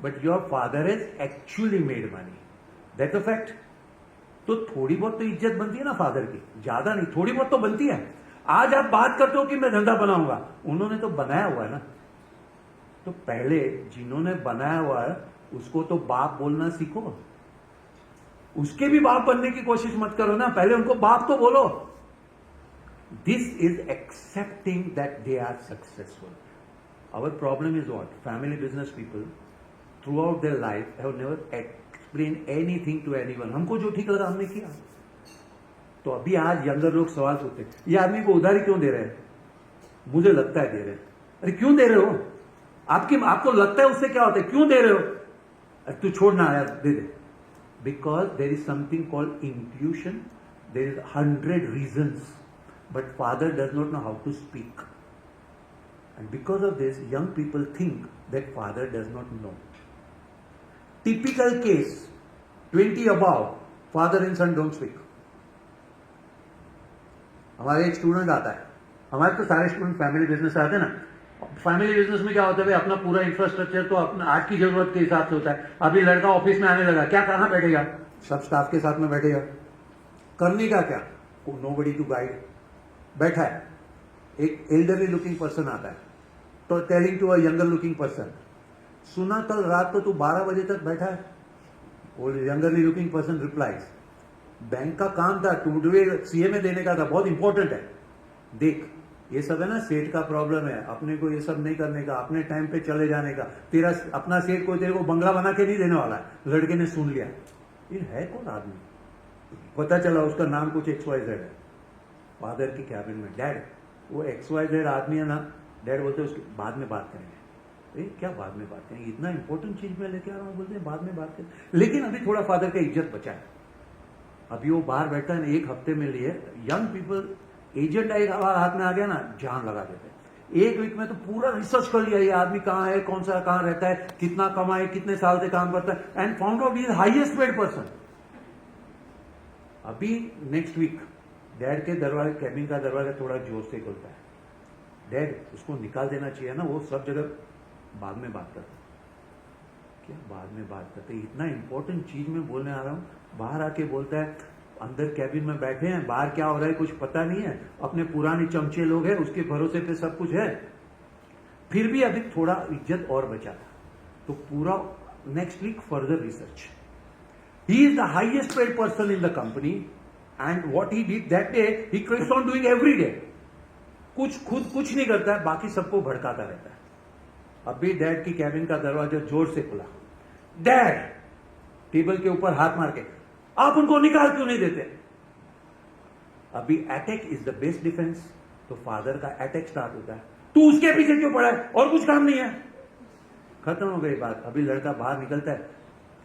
But your father has actually made money. That's a fact. तो थोड़ी बहुत तो इज्जत बनती है ना father की, ज्यादा नहीं, थोड़ी बहुत तो बनती है. आज आप बात करते हो कि मैं धंधा बनाऊंगा, उन्होंने तो बनाया हुआ है ना. तो पहले जिन्होंने बनाया हुआ है उसको तो बाप बोलना सीखो. उसके भी बाप बनने की कोशिश मत करो ना, पहले उनको बाप तो बोलो. This is accepting that they are successful. Our problem is what? Family business people throughout their life have never explained anything to anyone. हमको जो ठीक लगा हमने किया. तो अभी आज यंगर लोग सवाल पूछते हैं, ये आदमी को उधारी क्यों दे रहे हैं? मुझे लगता है दे रहे हैं. अरे क्यों दे रहे हो? आपको लगता है उससे क्या होता है? क्यों दे रहे हो? अरे तू छोड़ना यार, दे दे. Because there is something called intuition. There is 100 reasons, but father does not know how to speak. And because of this, young people think that father does not know. Typical case, 20 above, father and son don't speak. हमारे एक student आता है, हमारे तो सारे student family business आते हैं ना. फैमिली बिजनेस में क्या होता है? अपना पूरा इंफ्रास्ट्रक्चर तो अपना आज की जरूरत के हिसाब से होता है. अभी लड़का ऑफिस में आने लगा, क्या कहाँ बैठेगा? सब स्टाफ के साथ में बैठेगा. करने का क्या? Nobody to guide. बैठा है, एक एल्डरली लुकिंग पर्सन आता है तो telling to a younger looking person, सुना कल रात को तू 12 बजे तक बैठा है. वो यंगरली लुकिंग पर्सन रिप्लाइज, बैंक का काम था, टूडे सीए में देने का था, बहुत इंपॉर्टेंट है. देख ये सब है ना सेठ का प्रॉब्लम है, अपने को ये सब नहीं करने का, अपने टाइम पे चले जाने का. तेरा अपना सेठ कोई तेरे को बंगला बना के नहीं देने वाला है. लड़के ने सुन लिया, ये है कौन आदमी? पता चला उसका नाम कुछ XYZ है. फादर की कैबिन में, डैड वो XYZ आदमी है ना. डैड बोलते उसके बाद में बात करेंगे. क्या बाद में बात करेंगे? इतना इंपॉर्टेंट चीज में लेके आ रहा हूं, बोलते हैं बाद में बात करें. लेकिन अभी थोड़ा फादर का इज्जत बचा है. अभी वो बाहर बैठा है, एक हफ्ते में लिए. यंग पीपल एजेंडा एक बार हाथ में आ गया ना, जान लगा देते हैं. एक वीक में तो पूरा रिसर्च कर लिया, ये आदमी कहाँ है, कौन सा कहाँ रहता है, कितना कमाए, कितने साल से काम करता है, and found out is highest paid person. अभी नेक्स्ट वीक डैड के दरवाजे, कैबिन का दरवाजा थोड़ा जोर से खुलता है. डैड उसको निकाल देना चाहिए ना, वो सब जगह बाद में बात करते. क्या बाद में बात करते? इतना इंपॉर्टेंट चीज में बोलने आ रहा हूं, बाहर आके बोलता है अंदर कैबिन में बैठे हैं, बाहर क्या हो रहा है कुछ पता नहीं है, अपने पुराने चमचे लोग हैं, उसके भरोसे पे सब कुछ है। फिर भी अभी थोड़ा इज्जत और बचा था, तो पूरा next week further research. He is the highest paid person in the company and what he did that day, he keeps on doing every day. खुद कुछ नहीं करता है, बाकी सबको भड़काता रहता है। अभी डैड की कैबिन का दरवाजा जोर से खुला, डैड टेबल के ऊपर हाथ मार के, आप उनको निकाल क्यों नहीं देते? अभी attack is the best defence, तो फादर का अटैक स्टार्ट होता है, तू उसके पीछे क्यों पड़ा है, और कुछ काम नहीं है। खत्म हो गई बात। अभी लड़का बाहर निकलता है,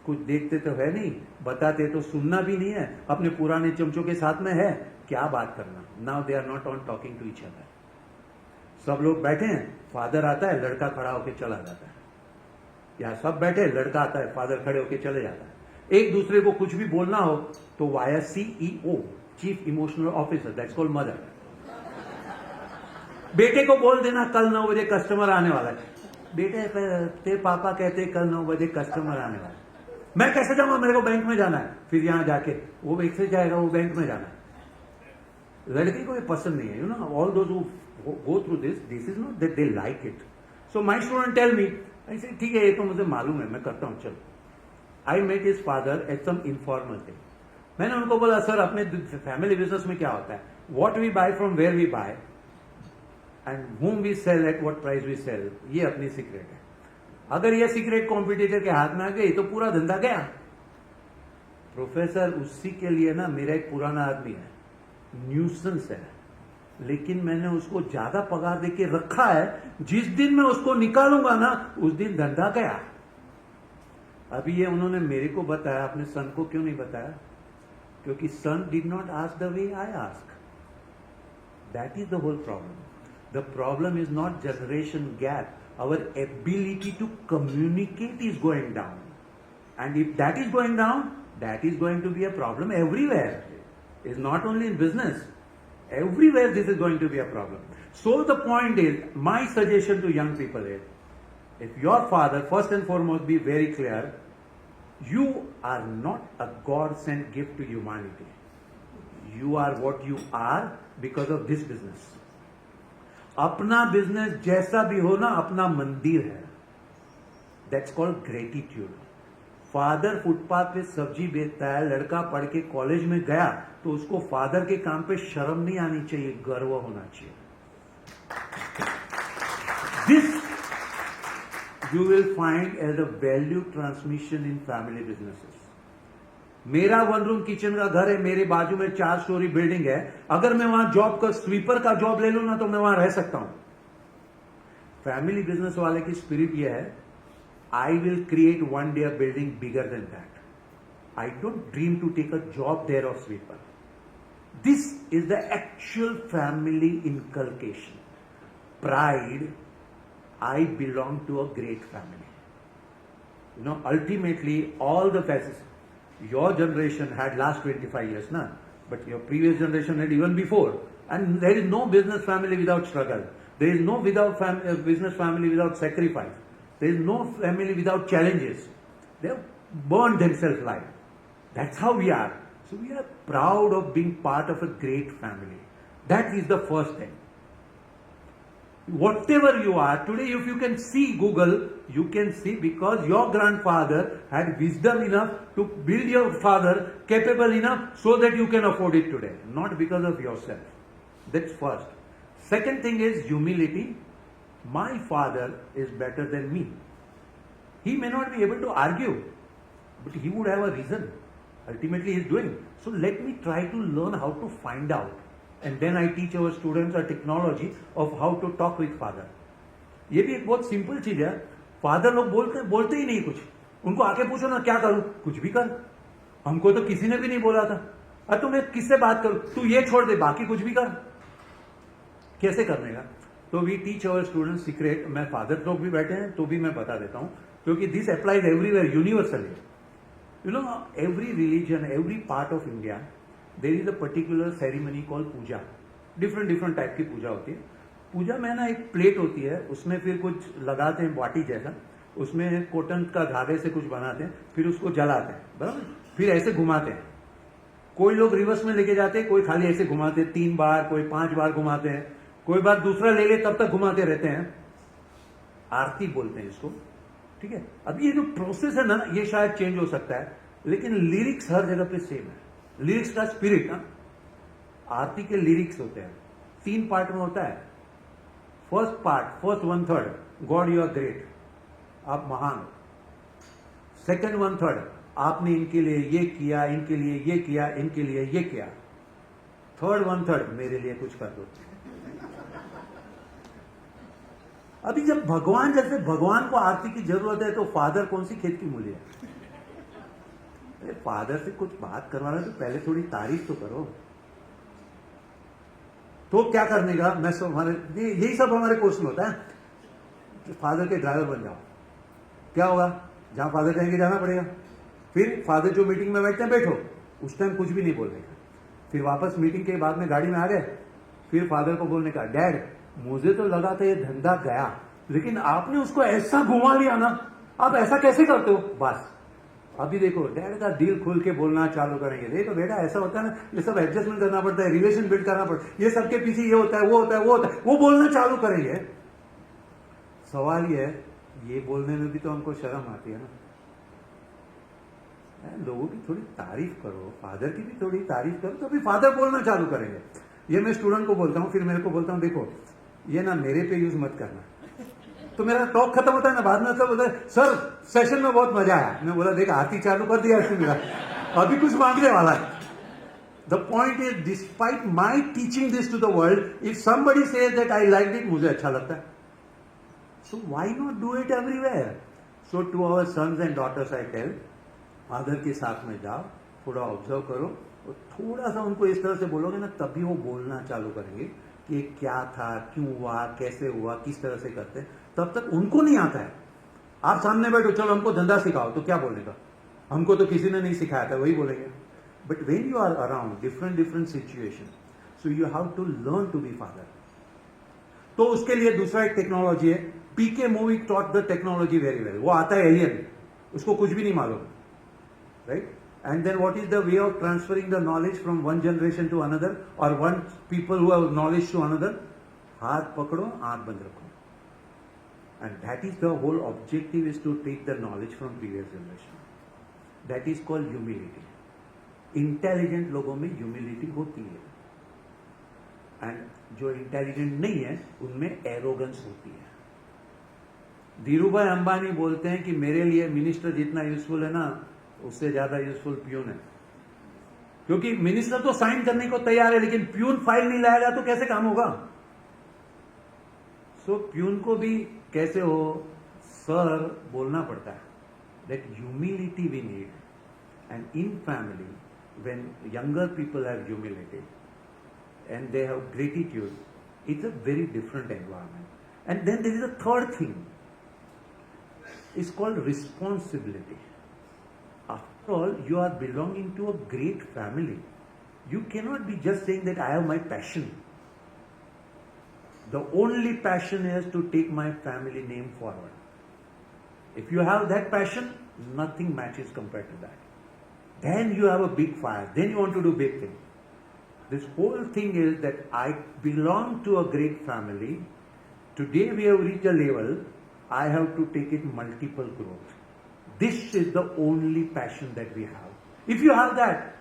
कुछ देखते तो है नहीं, बताते तो सुनना भी नहीं है, अपने पुराने चमचों के साथ में है, क्या बात करना। Now they are not on talking to each other. सब लोग बैठे हैं, फादर आता है, लड़का खड़ा होकर चला जाता है, या सब बैठे, लड़का आता है, फादर खड़े होकर चले जाता है। एक दूसरे को कुछ भी बोलना हो तो via CEO, chief emotional officer, that's called mother. बेटे को बोल देना कल 9 बजे कस्टमर आने वाला है, बेटे तेरे पापा कहते कल 9 बजे कस्टमर आने वाला है, मैं कैसे जाऊंगा, मेरे को बैंक में जाना है। फिर यहां जाके वो बैंक से जाएगा, वो बैंक में जाना है। लड़की को ये पसंद नहीं है, you know, all those who go through this is not that they like it. So my student tell me, ऐसे ठीक है, ये तो मुझे मालूम है, मैं करता हूं, चलो। I met his father at some informal thing. मैंने उनको बोला, सर अपने फैमिली बिजनेस में क्या होता है, what we buy from where we buy and whom we sell at what price we sell, ये अपनी सीक्रेट है। अगर ये सीक्रेट कॉम्पिटिटर के हाथ में आ गई तो पूरा धंधा गया। प्रोफेसर, उसी के लिए ना मेरा एक पुराना आदमी है, न्यूसेंस है, लेकिन मैंने उसको ज्यादा पगार देके रखा है, जिस दिन मैं उसको निकालूंगा ना उस दिन धंधा गया। अभी ये उन्होंने मेरे को बताया, अपने सन को क्यों नहीं बताया? क्योंकि son did not ask the way I ask. That is the whole problem. The problem is not generation gap. Our ability to communicate is going down. And if that is going down, that is going to be a problem everywhere. It's not only in business. Everywhere this is going to be a problem. So the point is, my suggestion to young people is, if your father, first and foremost, be very clear, you are not a God-sent gift to humanity. You are what you are because of this business. अपना business जैसा भी हो ना, अपना मंदिर है, that's called gratitude. Father footpath पे सब्जी बेचता है, लड़का पढ़ के कॉलेज में गया तो उसको फादर के काम पे शर्म नहीं आनी चाहिए, गर्व होना चाहिए। This you will find as a value transmission in family businesses. मेरा 1 रूम किचन का घर है, मेरे बाजू में 4 स्टोरी बिल्डिंग है, अगर मैं वहां जॉब का स्वीपर का जॉब ले लूं ना तो मैं वहां रह सकता हूं। फैमिली बिजनेस वाले की स्पिरिट यह है, I will create one day a building bigger than that. I don't dream to take a job there of sweeper. This is the actual family inculcation. Pride, I belong to a great family. You know, ultimately all the facilities, your generation had last 25 years, na? But your previous generation had even before. And there is no business family without struggle. There is no business family without sacrifice. There is no family without challenges. They have burned themselves alive. That's how we are. So we are proud of being part of a great family. That is the first thing. Whatever you are today, if you can see Google, you can see because your grandfather had wisdom enough to build your father capable enough so that you can afford it today, not because of yourself. That's first. Second thing is humility. My father is better than me. He may not be able to argue, but he would have a reason. Ultimately he is doing. So let me try to learn how to find out. And then I teach our students a technology of how to talk with father. ये भी एक बहुत simple चीज है। Father लोग बोलते ही नहीं कुछ, उनको आके पूछो ना क्या करूं, कुछ भी कर। हमको तो किसी ने भी नहीं बोला था, अरे तुम्हें किससे बात करूं, तू ये छोड़ दे, बाकी कुछ भी कर। कैसे करने का? तो we teach our student secret. मैं फादर लोग भी बैठे हैं तो भी मैं बता देता हूं, क्योंकि this applies everywhere universally. You know, every religion, every part of India, there is a particular ceremony call puja. Different type की पूजा होती है। पूजा में ना एक प्लेट होती है, उसमें फिर कुछ लगाते हैं बाटी जैसा, उसमें कॉटन का धागे से कुछ बनाते हैं, फिर उसको जलाते हैं, बराबर, फिर ऐसे घुमाते हैं। कोई लोग रिवर्स में लेके जाते हैं, कोई खाली ऐसे घुमाते 3 बार, कोई 5 बार घुमाते हैं, कोई बार दूसरा ले ले तब तक घुमाते रहते हैं। आरती बोलते हैं इसको, ठीक है। अब ये जो प्रोसेस है ना, ये शायद चेंज हो सकता है, लेकिन लिरिक्स हर जगह पे सेम है। लिरिक्स का स्पिरिट ना, आरती के लिरिक्स होते हैं 3 पार्ट में होता है। First part, first 1/3, God you are great, आप महान हो। सेकेंड 1/3, आपने इनके लिए ये किया, इनके लिए ये किया, इनके लिए ये किया। थर्ड 1/3, मेरे लिए कुछ कर दो। अभी जब भगवान, जैसे भगवान को आरती की जरूरत है, तो फादर कौन सी खेत की मूली है? अरे फादर से कुछ बात करवाना है तो पहले थोड़ी तारीफ तो करो। तो क्या करने का, मैं सब हमारे यही सब हमारे कोर्स में होता है। फादर के ड्राइवर बन जाओ, क्या होगा? जहां फादर कहेंगे जाना पड़ेगा। फिर फादर जो मीटिंग में बैठते हैं, बैठो, उस टाइम कुछ भी नहीं बोलने का। फिर वापस मीटिंग के बाद में गाड़ी में आ गए, फिर फादर को बोलने का, डैड मुझे तो लगा था ये धंधा गया, लेकिन आपने उसको ऐसा घुमा लिया ना, आप ऐसा कैसे करते हो? बस अभी देखो, डैड का दिल खुल के बोलना चालू करेंगे। देखो बेटा, ऐसा होता है ना, ये सब एडजस्टमेंट करना पड़ता है, रिलेशन बिल्ड करना पड़ता है, ये सबके पीछे ये होता है, वो होता है, वो होता है, वो बोलना चालू करेंगे। सवाल ये है, ये बोलने में भी तो हमको शर्म आती है ना। लोगों की थोड़ी तारीफ करो, फादर की भी थोड़ी तारीफ करो, तो भी फादर बोलना चालू करेंगे। ये मैं स्टूडेंट को बोलता हूँ, फिर मेरे को बोलता हूँ, देखो ये ना मेरे पे यूज मत करना। तो मेरा टॉक खत्म होता है ना, बाद में सब बोलता है, सर सेशन में बहुत मजा आया। मैं बोला, देख आरती चालू कर दिया इसने मेरा, अभी कुछ मांगने वाला है। The point is, despite my teaching this to the world, if somebody says that I like it, मुझे अच्छा लगता है, so why not do it everywhere? So to our sons and daughters I tell, father के साथ में जाओ, थोड़ा observe करो, और थोड़ा सा उनको इस तरह से बोलोगे ना, तभी वो बोलना चालू करेंगे कि ये क्या था, क्यों हुआ, कैसे हुआ, किस तरह से करते हैं। तब तक उनको नहीं आता है। आप सामने बैठो, चलो हमको धंधा सिखाओ, तो क्या बोलने का? हमको तो किसी ने नहीं सिखाया था, वही बोलेंगे। But when you are around different situation, so you have to learn to be father. तो उसके लिए दूसरा एक टेक्नोलॉजी है, PK movie taught the technology very well. वो आता है एलियन, उसको कुछ भी नहीं मालूम, right? And then what is the way of transferring the knowledge from one generation to another, or one people who have knowledge to another? हाथ पकड़ो, आंख बंद रखो. And that is the whole objective, is to take the knowledge from previous generation. That is called humility. Intelligent लोगों में humility होती है, and जो intelligent नहीं है उनमें arrogance होती है. धीरूभाई अंबानी बोलते हैं कि मेरे लिए मिनिस्टर जितना यूजफुल है ना, उससे ज्यादा यूजफुल प्यून है. क्योंकि मिनिस्टर तो साइन करने को तैयार है, लेकिन प्यून फाइल नहीं लाएगा तो कैसे काम होगा? सो प्यून को भी कैसे हो सर बोलना पड़ता है. That humility we need. And in family, when younger people have humility and they have gratitude, it's a very different environment. And then there is a third thing, it's called responsibility. After all, you are belonging to a great family. You cannot be just saying that I have my passion. The only passion is to take my family name forward. If you have that passion, nothing matches compared to that. Then you have a big fire. Then you want to do big things. This whole thing is that I belong to a great family. Today we have reached a level, I have to take it multiple growth. This is the only passion that we have. If you have that,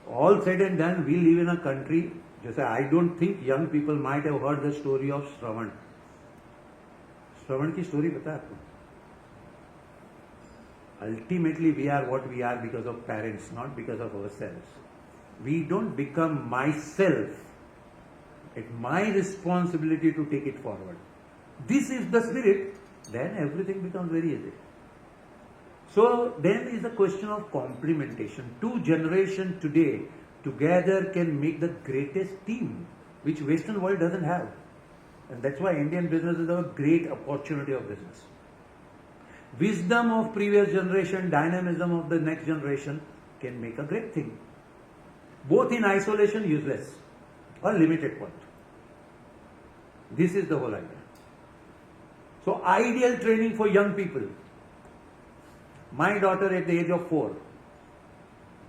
all said and done, we live in a country, just I don't think young people might have heard the story of Shravan. Shravan की story पता है आपको? Ultimately, we are what we are because of parents, not because of ourselves. We don't become myself. It's my responsibility to take it forward. This is the spirit, then everything becomes very easy. So then is the question of complementation. Two generations today together can make the greatest team, which Western world doesn't have. And that's why Indian business is a great opportunity of business. Wisdom of previous generation, dynamism of the next generation can make a great thing. Both in isolation, useless or limited point. This is the whole idea. So ideal training for young people. My daughter at the age of 4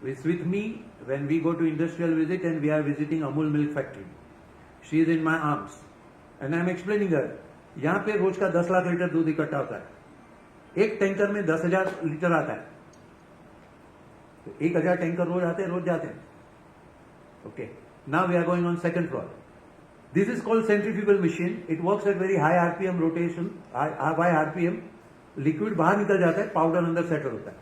is with me when we go to industrial visit and we are visiting Amul milk factory. She is in my arms and I am explaining her. यहाँ पे रोज का 10 lakh litre दूध इकट्ठा होता है, एक tanker में 10,000 litre आता है, तो 1,000 टैंकर रोज आते हैं, रोज जाते हैं. Okay, now we are going on second floor. This is called centrifugal machine. It works at very high RPM rotation, high RPM. Liquid बाहर निकल जाता है, पाउडर अंदर सेटल होता है.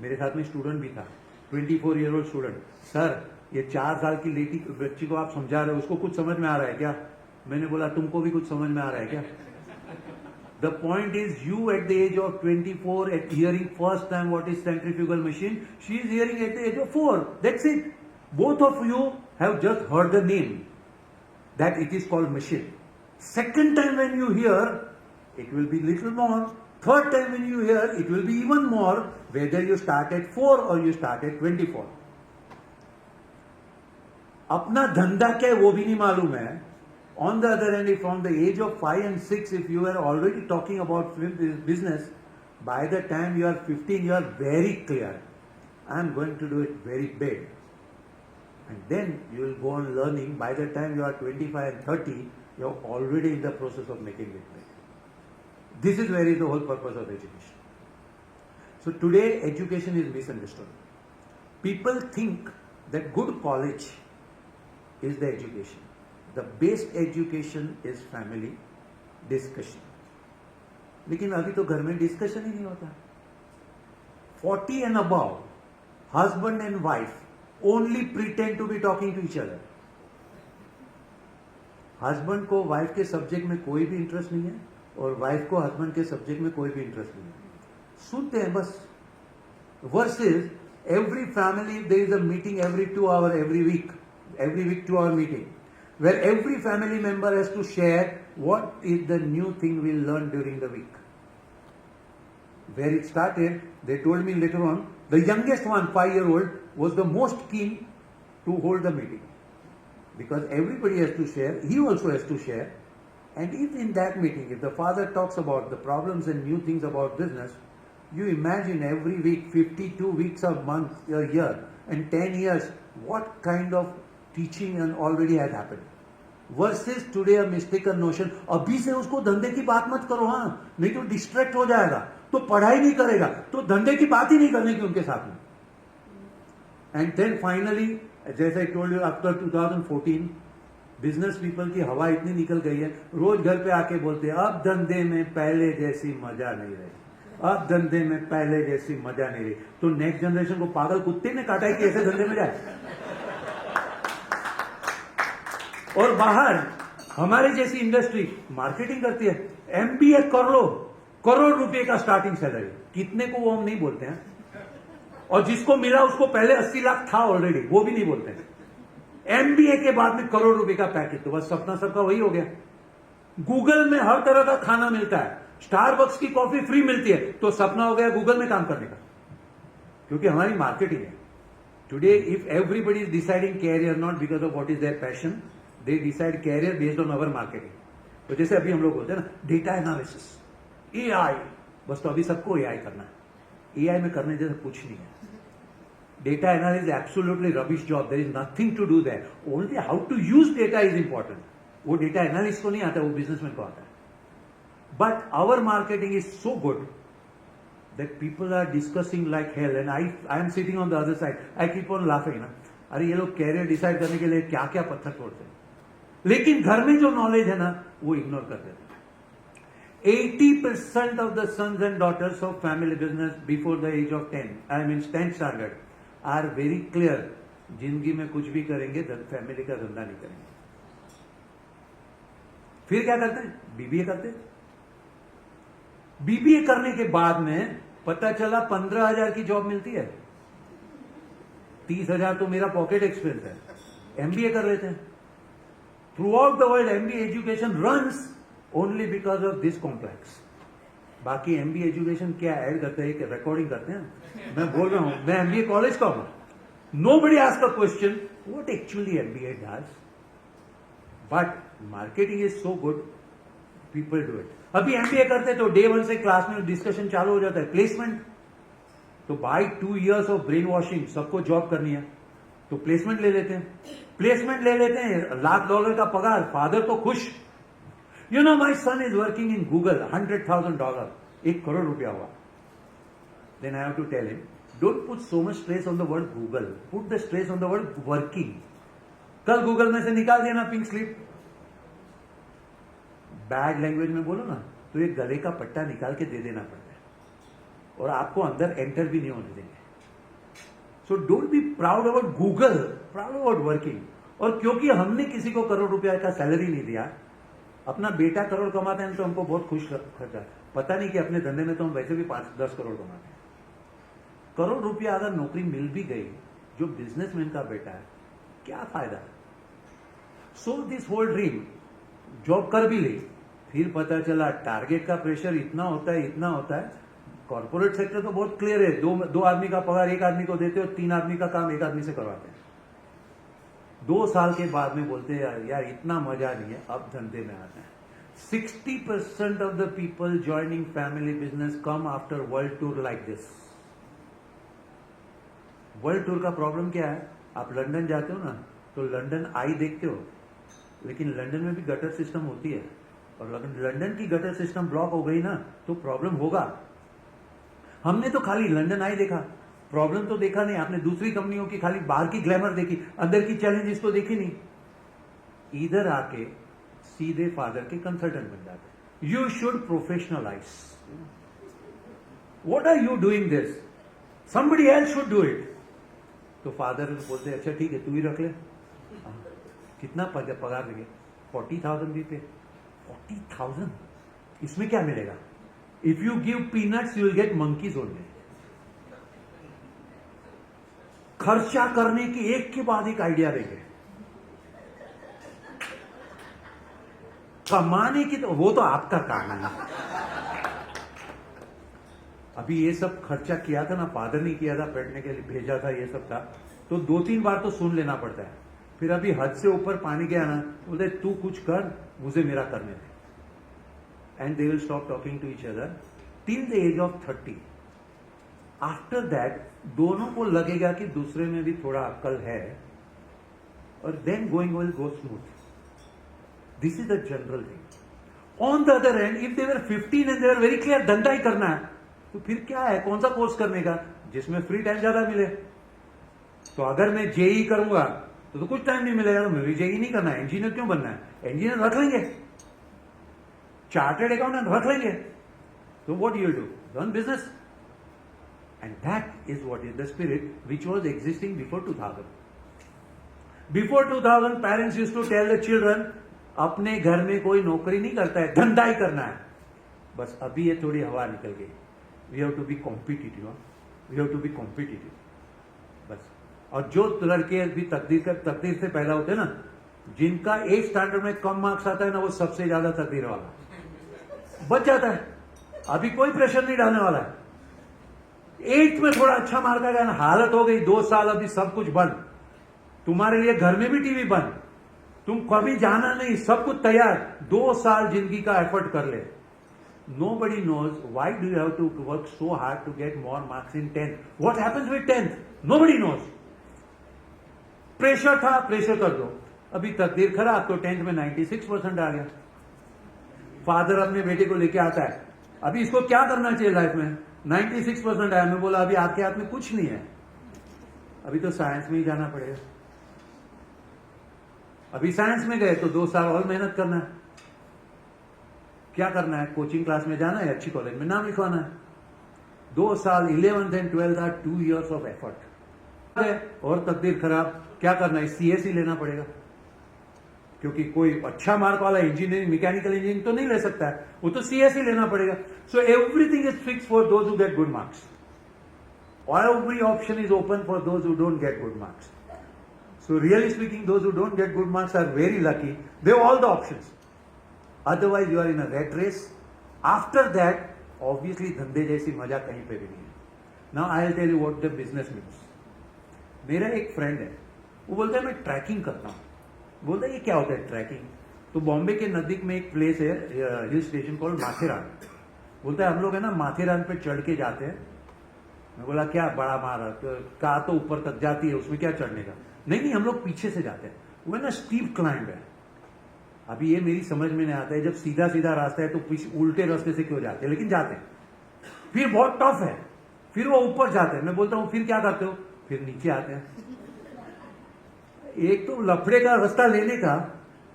मेरे साथ में स्टूडेंट भी था, 24 ईयर ओल्ड स्टूडेंट. सर, ये 4 साल की लेटी बच्ची को आप समझा रहे हो, उसको कुछ समझ में आ रहा है क्या? मैंने बोला तुमको भी कुछ समझ में आ रहा है क्या? The point is, you at the age of 24, at hearing first time what is centrifugal machine, she is hearing at the age of 4. That's it. Both of you have just heard the name, that it is called machine. Second time when you hear, it will be little more. Third time when you hear, it will be even more, whether you start at 4 or you start at 24. अपना धंधा क्या है वो भी नहीं मालूम है. On the other hand, if from the age of 5 and 6, if you are already talking about business, by the time you are 15, you are very clear. I am going to do it very big. And then you will go on learning. By the time you are 25 and 30, you are already in the process of making it big. This is where is the whole purpose of education. So today, education is misunderstood. People think that good college is the education. The best education is family discussion. लेकिन अभी तो घर में discussion ही नहीं होता. 40 and above, husband and wife only pretend to be talking to each other. Husband को wife के subject में कोई भी इंटरेस्ट नहीं है और वाइफ को हस्बैंड के सब्जेक्ट में कोई भी इंटरेस्ट नहीं है. सुनते हैं बस. Versus every family there is a meeting every 2 hours every week 2 hour meeting, where every family member has to share what is the new thing we learned during the week. Where it started, they told me later on, the youngest one, 5-year-old, was the most keen to hold the meeting. Because everybody has to share, he also has to share. And if in that meeting, if the father talks about the problems and new things about business, you imagine every week, 52 weeks a month, a year, and 10 years, what kind of teaching and already has happened. Versus today a mistaken notion, अभी से उसको धंधे की बात मत करो, हाँ, नहीं तो डिस्ट्रैक्ट हो जाएगा, तो पढ़ाई नहीं करेगा, तो धंधे की बात ही नहीं करने की उनके साथ में. And then finally, जैसे I told you, after 2014, business people की हवा इतनी निकल गई है, रोज घर पे आके बोलते हैं अब धंधे में पहले जैसी मजा नहीं रही, अब धंधे में पहले जैसी मजा नहीं रही. तो नेक्स्ट जनरेशन को पागल कुत्ते ने काटा है कि ऐसे धंधे में जाए. और बाहर हमारे जैसी इंडस्ट्री मार्केटिंग करती है, एमबीए कर लो, करोड़ रुपए का स्टार्टिंग सैलरी. कितने को वो हम नहीं बोलते हैं, और जिसको मिला उसको पहले 80 लाख था ऑलरेडी, वो भी नहीं बोलते हैं. एमबीए के बाद में करोड़ रुपए का पैकेज, तो बस सपना सबका वही हो गया. गूगल में हर तरह का खाना मिलता है, स्टारबक्स की कॉफी फ्री मिलती है, तो सपना हो गया गूगल में काम करने का, क्योंकि हमारी मार्केटिंग है. Today if everybody is deciding career not because of what is their passion, they decide career based on our marketing. तो जैसे अभी हम लोग बोलते हैं ना, डेटा एनालिसिस, एआई, बस तो अभी सबको एआई करना है. एआई में करने जैसे कुछ नहीं है. Data analysis is absolutely rubbish job. There is nothing to do there. Only how to use data is important. वो data analyst को नहीं आता, वो businessman को आता है. But our marketing is so good that people are discussing like hell, and I am sitting on the other side. I keep on laughing ना. अरे ये लोग कैरियर डिसाइड करने के लिए क्या क्या पत्थर तोड़ते हैं, लेकिन घर में जो नॉलेज है ना वो इग्नोर कर देते हैं. 80% of the sons and daughters of family business before the age of 10, I mean 10th standard, are very clear, जिंदगी में कुछ भी करेंगे फैमिली का धंधा नहीं करेंगे. फिर क्या करते हैं, बीबीए करते हैं. बीबीए करने के बाद में पता चला 15,000 की जॉब मिलती है, 30,000 तो मेरा पॉकेट एक्सपेंस है. एमबीए कर लेते हैं. Through out the world MBA education runs only because of this complex. बाकी एमबीए एजुकेशन क्या ऐड करते हैं कि रिकॉर्डिंग करते हैं. मैं बोल रहा हूं, मैं एमबीए कॉलेज का हूं. Nobody ask a question what actually MBA does, but marketing is so good, people do it. अभी एमबीए करते तो डे 1 से क्लास में डिस्कशन चालू हो जाता है, प्लेसमेंट. तो by 2 years of brainwashing सबको जॉब करनी है. तो प्लेसमेंट ले लेते हैं, $1,00,000 का पगार, फादर तो खुश. You know, my son is working in Google, $100,000, ₹1 crore हुआ. Then I have to tell him, don't put so much stress on the word Google. Put the stress on the word working. कल Google में से निकाल दिया ना pink slip. Bad language में बोलो ना तो एक गले का पट्टा निकाल के दे देना पड़ता है और आपको अंदर एंटर भी नहीं होने देंगे. So don't be proud about Google, proud about working. और क्योंकि हमने किसी को करोड़ रुपया का सैलरी नहीं दिया, अपना बेटा करोड़ कमाते हैं तो हमको बहुत खुश करता है. पता नहीं कि अपने धंधे में तो हम वैसे भी 5-10 करोड़ कमाते हैं. करोड़ रुपया अगर नौकरी मिल भी गई जो बिजनेसमैन का बेटा है, क्या फायदा. So this whole dream, job कर भी ली, फिर पता चला टारगेट का प्रेशर इतना होता है. कॉर्पोरेट सेक्टर तो बहुत क्लियर है, दो आदमी का पगार एक आदमी को देते हो, 3 आदमी का काम एक आदमी से करवाते हैं. 2 साल के बाद में बोलते हैं यार इतना मजा नहीं है, अब धंधे में आते हैं. 60% of the people joining family business come after world tour like this. World tour का प्रॉब्लम क्या है, आप लंदन जाते हो ना तो लंदन आई देखते हो, लेकिन लंदन में भी गटर सिस्टम होती है, और लंदन की गटर सिस्टम ब्लॉक हो गई ना तो प्रॉब्लम होगा. हमने तो खाली लंदन आई देखा, प्रॉब्लम तो देखा नहीं. आपने दूसरी कंपनियों की खाली बाहर की ग्लैमर देखी, अंदर की चैलेंजेस तो देखी नहीं. इधर आके सीधे फादर के कंसल्टेंट बन जाते. You should professionalise. What are you doing this, somebody else should do it. तो फादर बोलते अच्छा ठीक है तू ही रख ले. कितना पगार देंगे, 40,000 भी पे. 40,000 इसमें क्या मिलेगा. If you give peanuts you will get monkeys only. खर्चा करने की एक के बाद एक आइडिया देंगे, कमाने की तो वो तो आपका काम है ना. अभी ये सब खर्चा किया था ना, फादर ने किया था, बैठने के लिए भेजा था, ये सब था, तो 2-3 बार तो सुन लेना पड़ता है. फिर अभी हद से ऊपर पानी गया ना, बोलते तू कुछ कर, मुझे मेरा करने दे. And they will stop talking to each other till the age of 30. After that दोनों को लगेगा कि दूसरे में भी थोड़ा अक्ल है, और then going will go smooth. This is the general thing. On the other end if they were 15 and they are very clear धंधा ही करना है, तो फिर क्या है, कौन सा कोर्स करने का जिसमें फ्री टाइम ज्यादा मिले. तो अगर मैं जेई करूंगा तो कुछ टाइम नहीं मिलेगा, तो मुझे जेई नहीं करना है. इंजीनियर क्यों बनना है, इंजीनियर रख लेंगे, चार्टर्ड अकाउंटेंट रख लेंगे. तो what you do, run business. And that is what is the spirit which was existing before 2000. Before 2000 parents used to tell the children अपने घर में कोई नौकरी नहीं करता है, धंधा ही करना है. बस अभी ये थोड़ी हवा निकल गई. We have to be competitive, we have to be competitive बस. और जो लड़के अभी तकदीर से पैदा होते हैं ना, जिनका 8 स्टैंडर्ड में कम मार्क्स आता है ना, वो सबसे ज्यादा तकदीर वाला बच जाता है. अभी कोई प्रेशर नहीं डालने वाला है. 8th में थोड़ा अच्छा मार्क आ गया ना, हालत हो गई 2 साल अभी सब कुछ बंद. तुम्हारे लिए घर में भी टीवी बंद, तुम कभी जाना नहीं, सब कुछ तैयार. 2 साल जिंदगी का एफर्ट कर ले. Nobody knows why do you have to work so hard to get more marks in 10th. What happens with 10th? Nobody knows. Pressure था, प्रेशर कर दो. अभी तकदीर खराब तो 10th में 96% आ गया. फादर अपने बेटे को लेके आता है, अभी इसको क्या करना चाहिए लाइफ में, 96% आया. मैं बोला अभी आपके हाथ में कुछ नहीं है, अभी तो साइंस में ही जाना पड़ेगा. अभी साइंस में गए तो 2 साल और मेहनत करना है. क्या करना है, कोचिंग क्लास में जाना है, अच्छी कॉलेज में नाम लिखवाना है. 2 साल 11th and 12th are 2 years of effort. और तकदीर खराब, क्या करना है, सीएसई लेना पड़ेगा, क्योंकि कोई अच्छा मार्क वाला इंजीनियरिंग, मैकेनिकल इंजीनियरिंग तो नहीं ले सकता है, वो तो सीएसई लेना पड़ेगा. So everything is fix for those who get good marks. Every option is open for those who don't get good marks. So really speaking, those who don't get good marks are very lucky. They have all the options. Otherwise, you are in a rat race. After that, obviously, धंधे जैसी मजा कहीं पे भी नहीं है. Now I'll tell you what the business means. मेरा एक फ्रेंड है, वो बोलता है मैं ट्रैकिंग करता हूँ. बोलता है ये क्या होता है ट्रैकिंग. तो बॉम्बे के नजदीक में एक प्लेस है, हिल स्टेशन कॉल्ड माथेरान. बोलता है हम लोग है ना माथेरान पे चढ़ के जाते हैं. मैं बोला क्या बड़ा मारा, तो कहा तो ऊपर तक जाती है, उसमें क्या चढ़ने का. नहीं हम लोग पीछे से जाते हैं, वो ना स्टीप क्लाइंब है। अभी ये मेरी समझ में नहीं आता है, जब सीधा सीधा रास्ता है तो पीछे उल्टे रास्ते से क्यों जाते हैं, लेकिन जाते हैं। फिर बहुत टफ है, फिर वो ऊपर जाते हैं। मैं बोलता हूं फिर क्या करते हो, फिर नीचे आते हैं। एक तो लफड़े का रास्ता लेने का,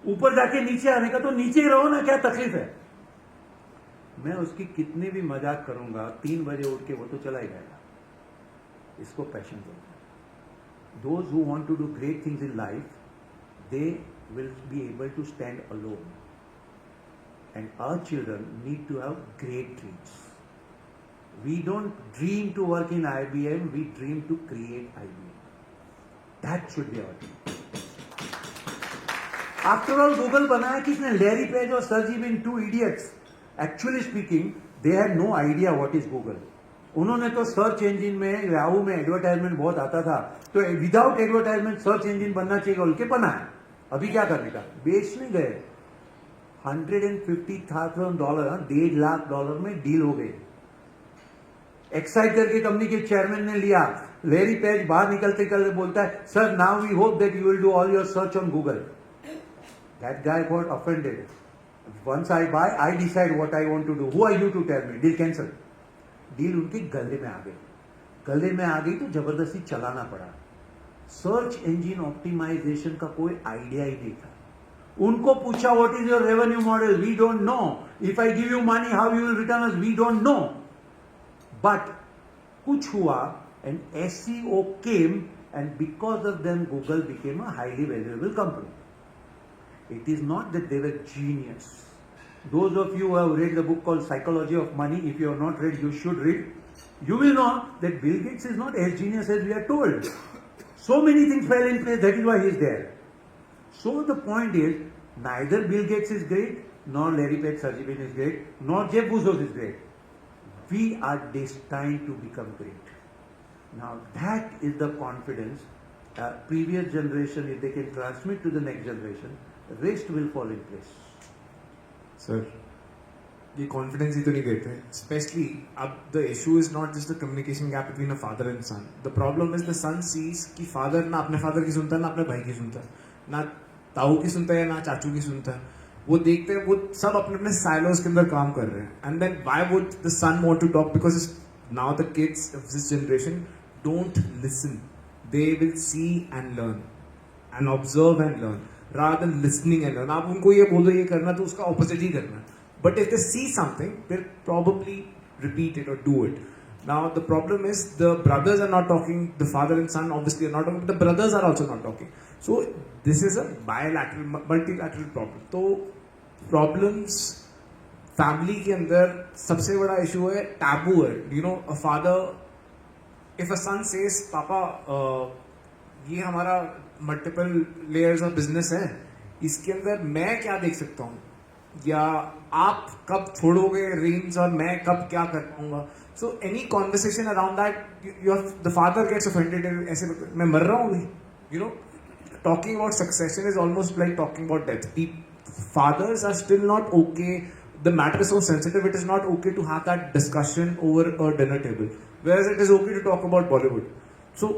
ऊपर जाके नीचे आने का, तो नीचे ही रहो ना, क्या तकलीफ है। मैं उसकी कितने भी मजाक करूंगा, 3 बजे उठ के वो तो चला ही जाएगा। इसको पैशन बोलते हैं। Those who want to do great things in life, they will be able to stand alone. And our children need to have great dreams. We don't dream to work in IBM, we dream to create IBM. That should be our dream. After all, Google बनाया किसने? Larry Page और Sergey Brin, 2 idiots. Actually speaking, they had no idea what is Google. उन्होंने तो search engine में, Yahoo में advertisement बहुत आता था, तो विदाउट एडवर्टाइजमेंट सर्च इंजन बनना चाहिए, उनके बना है। अभी क्या करने का, बेचने गए। $150,000, $1.5 लाख में डील हो गई। एक्साइट करके कंपनी के चेयरमैन ने लिया। लैरी पेज बाहर निकलते निकलते बोलता है, sir now we hope that you will do all your search on Google. That guy got offended. Once I buy, I decide what I want to do, who are you to tell me? Deal cancel. Deal उनके गले में आ गई। गले में आ गई तो जबरदस्ती चलाना पड़ा। सर्च इंजन ऑप्टिमाइजेशन का कोई आइडिया ही नहीं था। उनको पूछा what is your revenue model, we don't know. If I give you money how you will return us, we don't know. But कुछ हुआ and SEO came and because of them Google became a highly valuable company. It is not that they were genius. Those of you who have read the book called Psychology of Money, if you have not read, you should read. You will know that Bill Gates is not as genius as we are told. So many things fell in place, that is why he is there. So the point is, neither Bill Gates is great, nor Larry Page, Sergey Brin is great, nor Jeff Bezos is great. We are destined to become great. Now that is the confidence previous generation, if they can transmit to the next generation, the rest will fall in place. Sir ये confidence ही तो नहीं देते, specially अब the issue is not just the communication gap between a father and son. The problem is the son sees कि father ना अपने father की सुनता है, ना अपने भाई की सुनता है, ना ताऊ की सुनता है, ना चाचू की सुनता है. वो देखते हैं, वो सब अपने अपने साइलोज के अंदर काम कर रहे हैं. And then why would the son want to talk? Because now the kids of this generation don't listen. They will see and learn and observe and learn rather than listening and learn. आप उनको ये बोल दो ये करना, तो उसका opposite ही करना. But if they see something, they'll probably repeat it or do it. Now the problem is the brothers are not talking, the father and son obviously are not talking, but the brothers are also not talking. So this is a bilateral, multilateral problem. तो problems family के अंदर सबसे बड़ा issue है taboo है. You know, a father, if a son says, पापा ये हमारा मल्टीपल लेयर्स ऑफ बिजनेस है, इसके अंदर मैं क्या देख सकता हूँ, या आप कब छोड़ोगे रेंज और मैं कब क्या कर पाऊंगा. So any conversation around that, your the father gets offended. ऐसे मैं मर रहा हूँ, you know, talking about succession is almost like talking about death. Fathers are still not okay. The matter is so sensitive, it is not okay to have that discussion over a dinner table, whereas it is okay to talk about Bollywood. So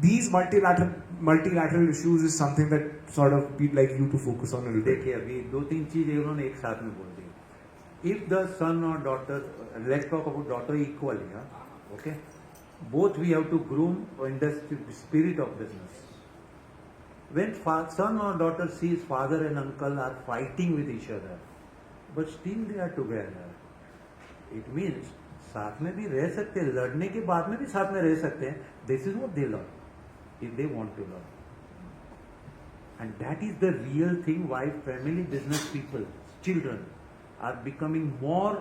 these multilateral issues is something that sort of we'd like you to focus on a little bit. देखिए अभी 2-3 चीजें उन्होंने एक साथ में बोल दी. If the son or daughter, let's talk about daughter equally, okay? Both we have to groom in the spirit of business. When son or daughter sees father and uncle are fighting with each other, but still they are together, it means साथ में भी रह सकते हैं, लड़ने के बाद में भी साथ में रह सकते हैं. This is what they learn, if they want to learn. And that is the real thing why family business people, children, are becoming more,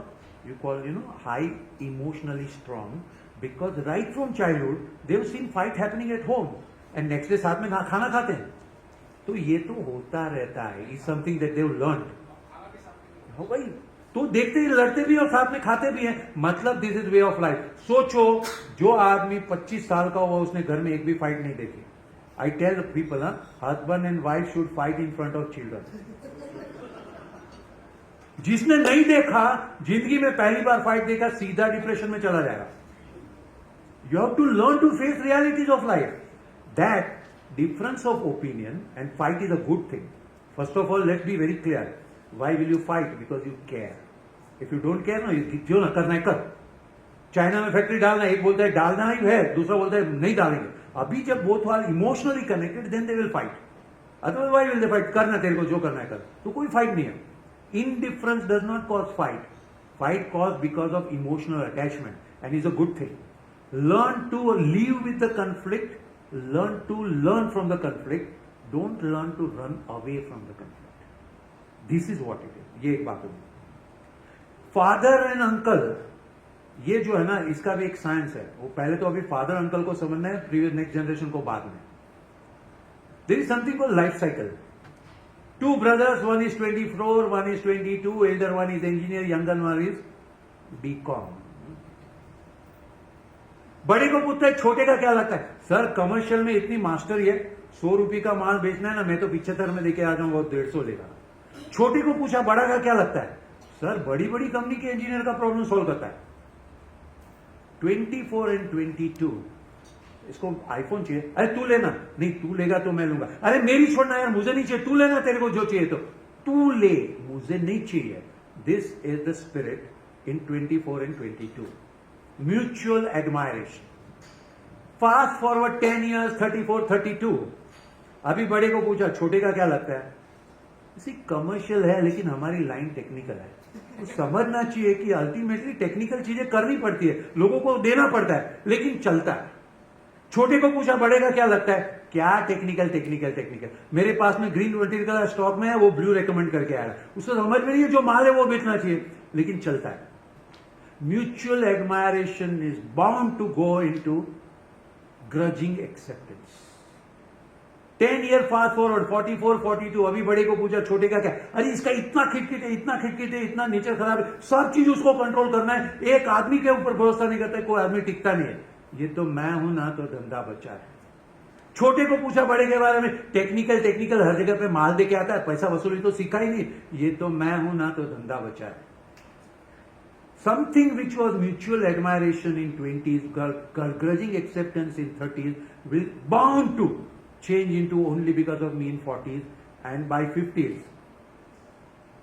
you call, high emotionally strong, because right from childhood, they have seen fight happening at home, and next day साथ में खाना खाते हैं. तो ये तो होता रहता है, is something that they have learned. हो भाई, तो देखते ही लड़ते भी और साथ में खाते भी हैं. मतलब this is way of life. सोचो, जो आदमी 25 साल का हुआ, उसने घर में एक भी फाइट नहीं देखी. I tell people, husband and wife should fight in front of children. जिसने नहीं देखा, जिंदगी में पहली बार फाइट देखा, सीधा डिप्रेशन में चला जाएगा. You have to learn to face realities of life. That difference of opinion and fight is a good thing. First of all, let's be very clear. Why will you fight? Because you care. If you don't care, no, क्यों ना करना है कर. China में factory डालना, एक बोलता है डालना ही है, दूसरा बोलता है नहीं डालेंगे. अभी जब both are emotionally connected, then they will fight. Otherwise, why will they fight? करना तेरे को जो करना है कर. तो कोई fight नहीं है. Indifference does not cause fight. Fight caused because of emotional attachment and is a good thing. Learn to live with the conflict. Learn to learn from the conflict. Don't learn to run away from the conflict. This is what it is. ये एक बात होगी. Father and uncle, ये जो है ना, इसका भी एक साइंस है. वो पहले तो अभी फादर अंकल को समझना है, प्रीवियस नेक्स्ट जनरेशन को बाद में. There is something called life cycle. Two brothers, one is 24, one is 22, elder one is engineer, younger one is BCom. बड़े को पूछता है छोटे का क्या लगता है. सर कमर्शियल में इतनी मास्टरी है, 100 रुपये का माल बेचना है ना, मैं तो 75 में लेके आ जाऊंगा, वो 150 लेगा. छोटे को पूछा बड़ा का क्या लगता है. सर बड़ी बड़ी कंपनी के इंजीनियर का प्रॉब्लम सॉल्व करता है. 24 एंड 22, इसको आईफोन चाहिए, अरे तू लेना, नहीं तू लेगा तो मैं लूंगा, अरे मेरी छोड़ना यार, मुझे नहीं चाहिए, तू लेना, तेरे को जो चाहिए तो तू ले, मुझे नहीं चाहिए. This is the spirit in 24 and 22. Mutual admiration. Fast forward 10 years, 34, 32. अभी बड़े को पूछा छोटे का क्या लगता है. इसी कमर्शियल है लेकिन हमारी लाइन टेक्निकल है. तो समझना चाहिए कि अल्टीमेटली टेक्निकल चीजें करनी पड़ती है, लोगों को देना पड़ता है, लेकिन चलता है. छोटे को पूछा बड़े का क्या लगता है, क्या टेक्निकल टेक्निकल टेक्निकल. मेरे पास में ग्रीन मटेरियल का स्टॉक में है, वो ब्लू रेकमेंड करके आया, उसको समझ में नहीं है, जो माल है वो बेचना चाहिए, लेकिन चलता है. Mutual admiration is bound to go into grudging acceptance. 10 year fast forward 44, 42. अभी बड़े को पूछा छोटे का क्या, अरे इसका इतना खिटखिट है, इतना खिटखिट है, इतना नेचर खराब है, सब चीज उसको कंट्रोल करना है, एक आदमी के ऊपर भरोसा नहीं करता, कोई आदमी टिकता नहीं है. ये तो मैं हूं ना तो धंधा बचा है. छोटे को पूछा बड़े के बारे में, टेक्निकल टेक्निकल हर जगह पे माल देके आता है, पैसा वसूली तो सीखा ही नहीं. ये तो मैं हूं ना तो धंधा बचा है. Something which was mutual admiration in 20s, grudging acceptance in 30s, will bound to change into only because of me in 40s, and by 50s.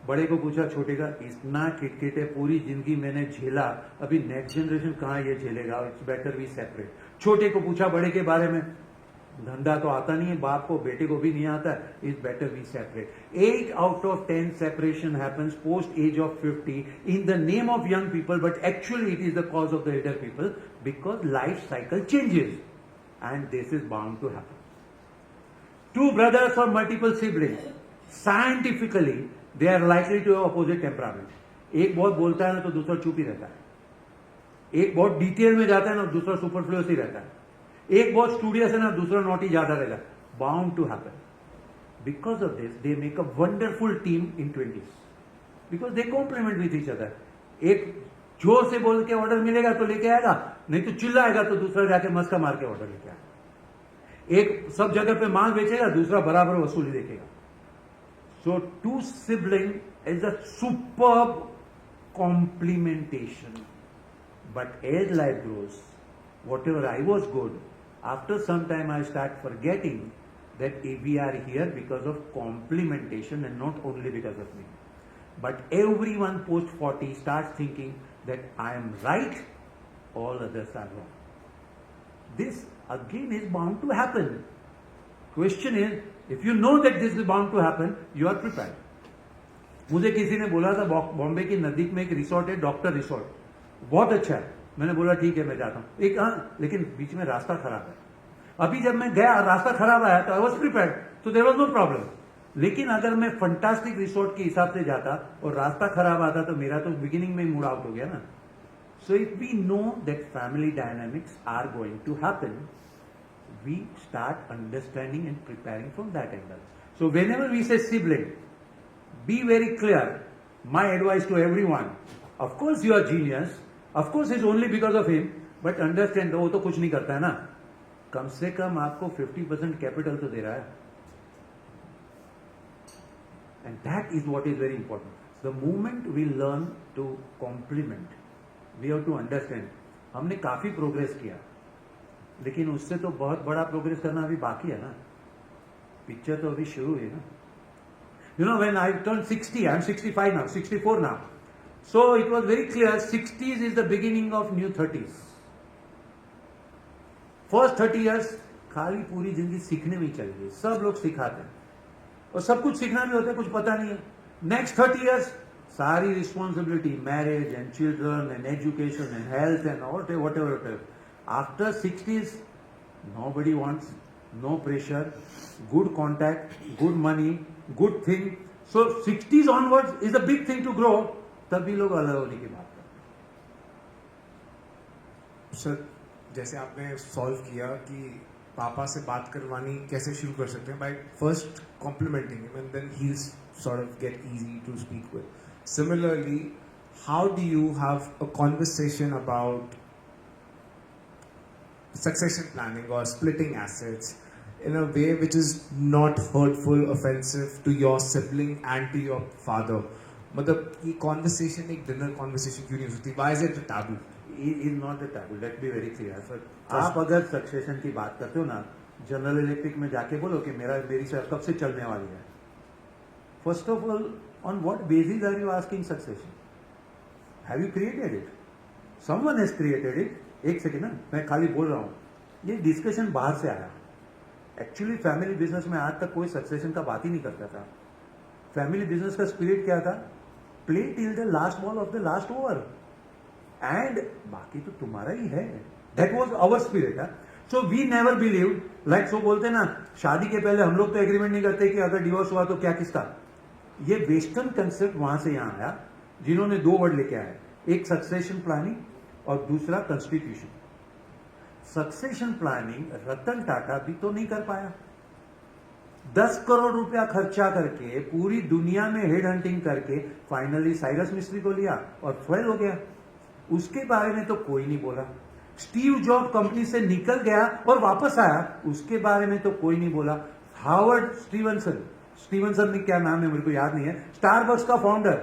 बड़े को पूछा छोटे का, इतना खिटखिट है, पूरी जिंदगी मैंने झेला, अभी नेक्स्ट जनरेशन कहाँ ये झेलेगा, इट्स बेटर वी सेपरेट. छोटे को पूछा बड़े के बारे में, धंधा तो आता नहीं है, बाप को बेटे को भी नहीं आता, it's better we separate. 8 out of 10 separation happens post age of 50 in the name of young people, but actually it is the cause of the elder people, because life cycle changes, and this is bound to happen. Two brothers or multiple siblings, scientifically they are likely to have opposite temperament. एक बहुत बोलता है ना तो दूसरा चुप ही रहता है. एक बहुत डिटेल में जाता है ना, दूसरा सुपरफ्लुअस ही रहता है. एक बहुत स्टूडियस है ना, दूसरा नॉटी ज्यादा रहेगा. Bound to happen. Because of this they make a wonderful team in 20s, because they complement with each other. एक जोर से बोल के ऑर्डर मिलेगा तो लेके आएगा, नहीं तो चिल्लाएगा तो दूसरा जाके मस्का मार के ऑर्डर लेके आएगा. एक सब जगह पे माल बेचेगा, दूसरा बराबर वसूली देखेगा. So two sibling is a superb complementation. But as life grows, whatever I was good, after some time I start forgetting that we are here because of complementation and not only because of me. But everyone post 40 starts thinking that I am right, all others are wrong. This again is bound to happen. Question is, if you know that this is bound to happen, you are prepared. मुझे किसी ने बोला था बॉम्बे की नजदीक में एक resort है, डॉक्टर रिसोर्ट, बहुत अच्छा है. मैंने बोला ठीक है मैं जाता हूँ. एक लेकिन बीच में रास्ता खराब है. अभी जब मैं गया, रास्ता खराब आया तो आई वॉज प्रिपेयर्ड, तो देयर वाज नो प्रॉब्लम. लेकिन अगर मैं फंटास्टिक रिसोर्ट के हिसाब से जाता और रास्ता खराब आता तो मेरा तो बिगिनिंग में ही मूड आउट हो गया ना. So if we know that family dynamics are going to happen, we start understanding and preparing from that angle. So whenever we say sibling, be very clear. My advice to everyone, of course you are genius, of course it's only because of him, but understand वो तो कुछ नहीं करता है ना, कम से कम आपको 50% capital तो दे रहा है. And that is what is very important. The moment we learn to complement, we have to understand, हमने काफी प्रोग्रेस किया, लेकिन उससे तो बहुत बड़ा प्रोग्रेस करना अभी बाकी है ना. पिक्चर तो अभी शुरू है ना. You know, when I turned 60, I'm 65 now, 64 now. So it was very clear, 60s is the beginning of new 30s. First 30 years, खाली पूरी जिंदगी सीखने में ही चल गई. सब लोग सिखाते हैं. और सब कुछ सीखना भी होता है, कुछ पता नहीं है. Next 30 years, सारी responsibility, marriage and children and education and health and whatever. After 60s, nobody wants, no pressure, good contact, good money, good thing. So 60s onwards is a big thing to grow. तभी लोग अलग होने की बात करते हैं. Sir जैसे आपने सॉल्व किया कि पापा से बात करवानी कैसे शुरू कर सकते हैं, by first complimenting him and then he is sort of get easy to speak with. Similarly how do you have a conversation about succession planning or splitting assets in a way which is not hurtful, offensive to your sibling and to your father? मतलब ये conversation एक dinner conversation क्यों नहीं हो सकती? Why is it a taboo? Is not a taboo. Let be very clear sir. आप अगर succession की बात करते हो ना, जनरल इलेक्ट्रिक में जाके बोलो कि मेरी सर कब से चलने वाली है. First of all, on what basis are you asking succession? Have you created it? Someone has created it. एक सेकेंड ना, मैं खाली बोल रहा हूँ. ये डिस्कशन बाहर से आया. एक्चुअली फैमिली बिजनेस में आज तक कोई सक्सेशन का बात ही नहीं करता था. फैमिली बिजनेस का स्पिरिट क्या था? Play till the last ball of the last over and बाकी तो तुम्हारा ही है. That was our spirit. So we never believe, like so बोलते ना, शादी के पहले हम लोग तो एग्रीमेंट नहीं करते कि अगर डिवोर्स हुआ तो क्या किसका. ये वेस्टर्न कंसेप्ट वहां से यहां आया, जिन्होंने दो वर्ड लेके आए, एक सक्सेशन प्लानिंग और दूसरा constitution. Succession planning Ratan Tata भी तो नहीं कर पाया. 10 करोड़ रुपया खर्चा करके पूरी दुनिया में हेड हंटिंग करके फाइनली साइरस मिस्त्री को लिया और फेल हो गया. उसके बारे में तो कोई नहीं बोला. स्टीव जॉब कंपनी से निकल गया और वापस आया, उसके बारे में तो कोई नहीं बोला. हार्वर्ड स्टीवनसन ने, क्या नाम है मेरे को याद नहीं है, स्टारबक्स का फाउंडर,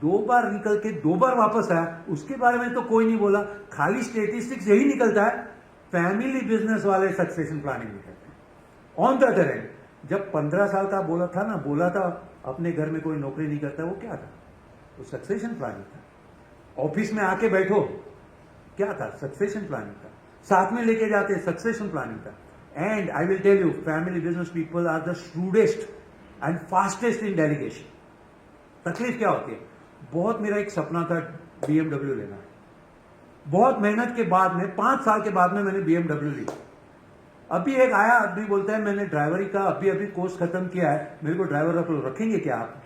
2 बार निकल के 2 बार वापस आया, उसके बारे में तो कोई नहीं बोला. खाली स्टेटिस्टिक्स यही निकलता है, फैमिली बिजनेस वाले सक्सेशन प्लानिंग नहीं करते. ऑन द अदर एंड, जब 15 साल का बोला था अपने घर में कोई नौकरी नहीं करता, वो क्या था? वो सक्सेशन प्लानिंग था. ऑफिस में आके बैठो, क्या था? सक्सेशन प्लानिंग था. साथ में लेके जाते, सक्सेशन प्लानिंग था. And I will tell you, family business people are the shrewdest and fastest in delegation. तकलीफ क्या होती है? बहुत, मेरा एक सपना था BMW लेना. बहुत मेहनत के बाद में 5 साल के बाद में मैंने BMW ली. अभी एक आया आदमी बोलता है मैंने ड्राइवरी का अभी कोर्स खत्म किया है, मेरे को ड्राइवर रख लो. रखेंगे क्या आप?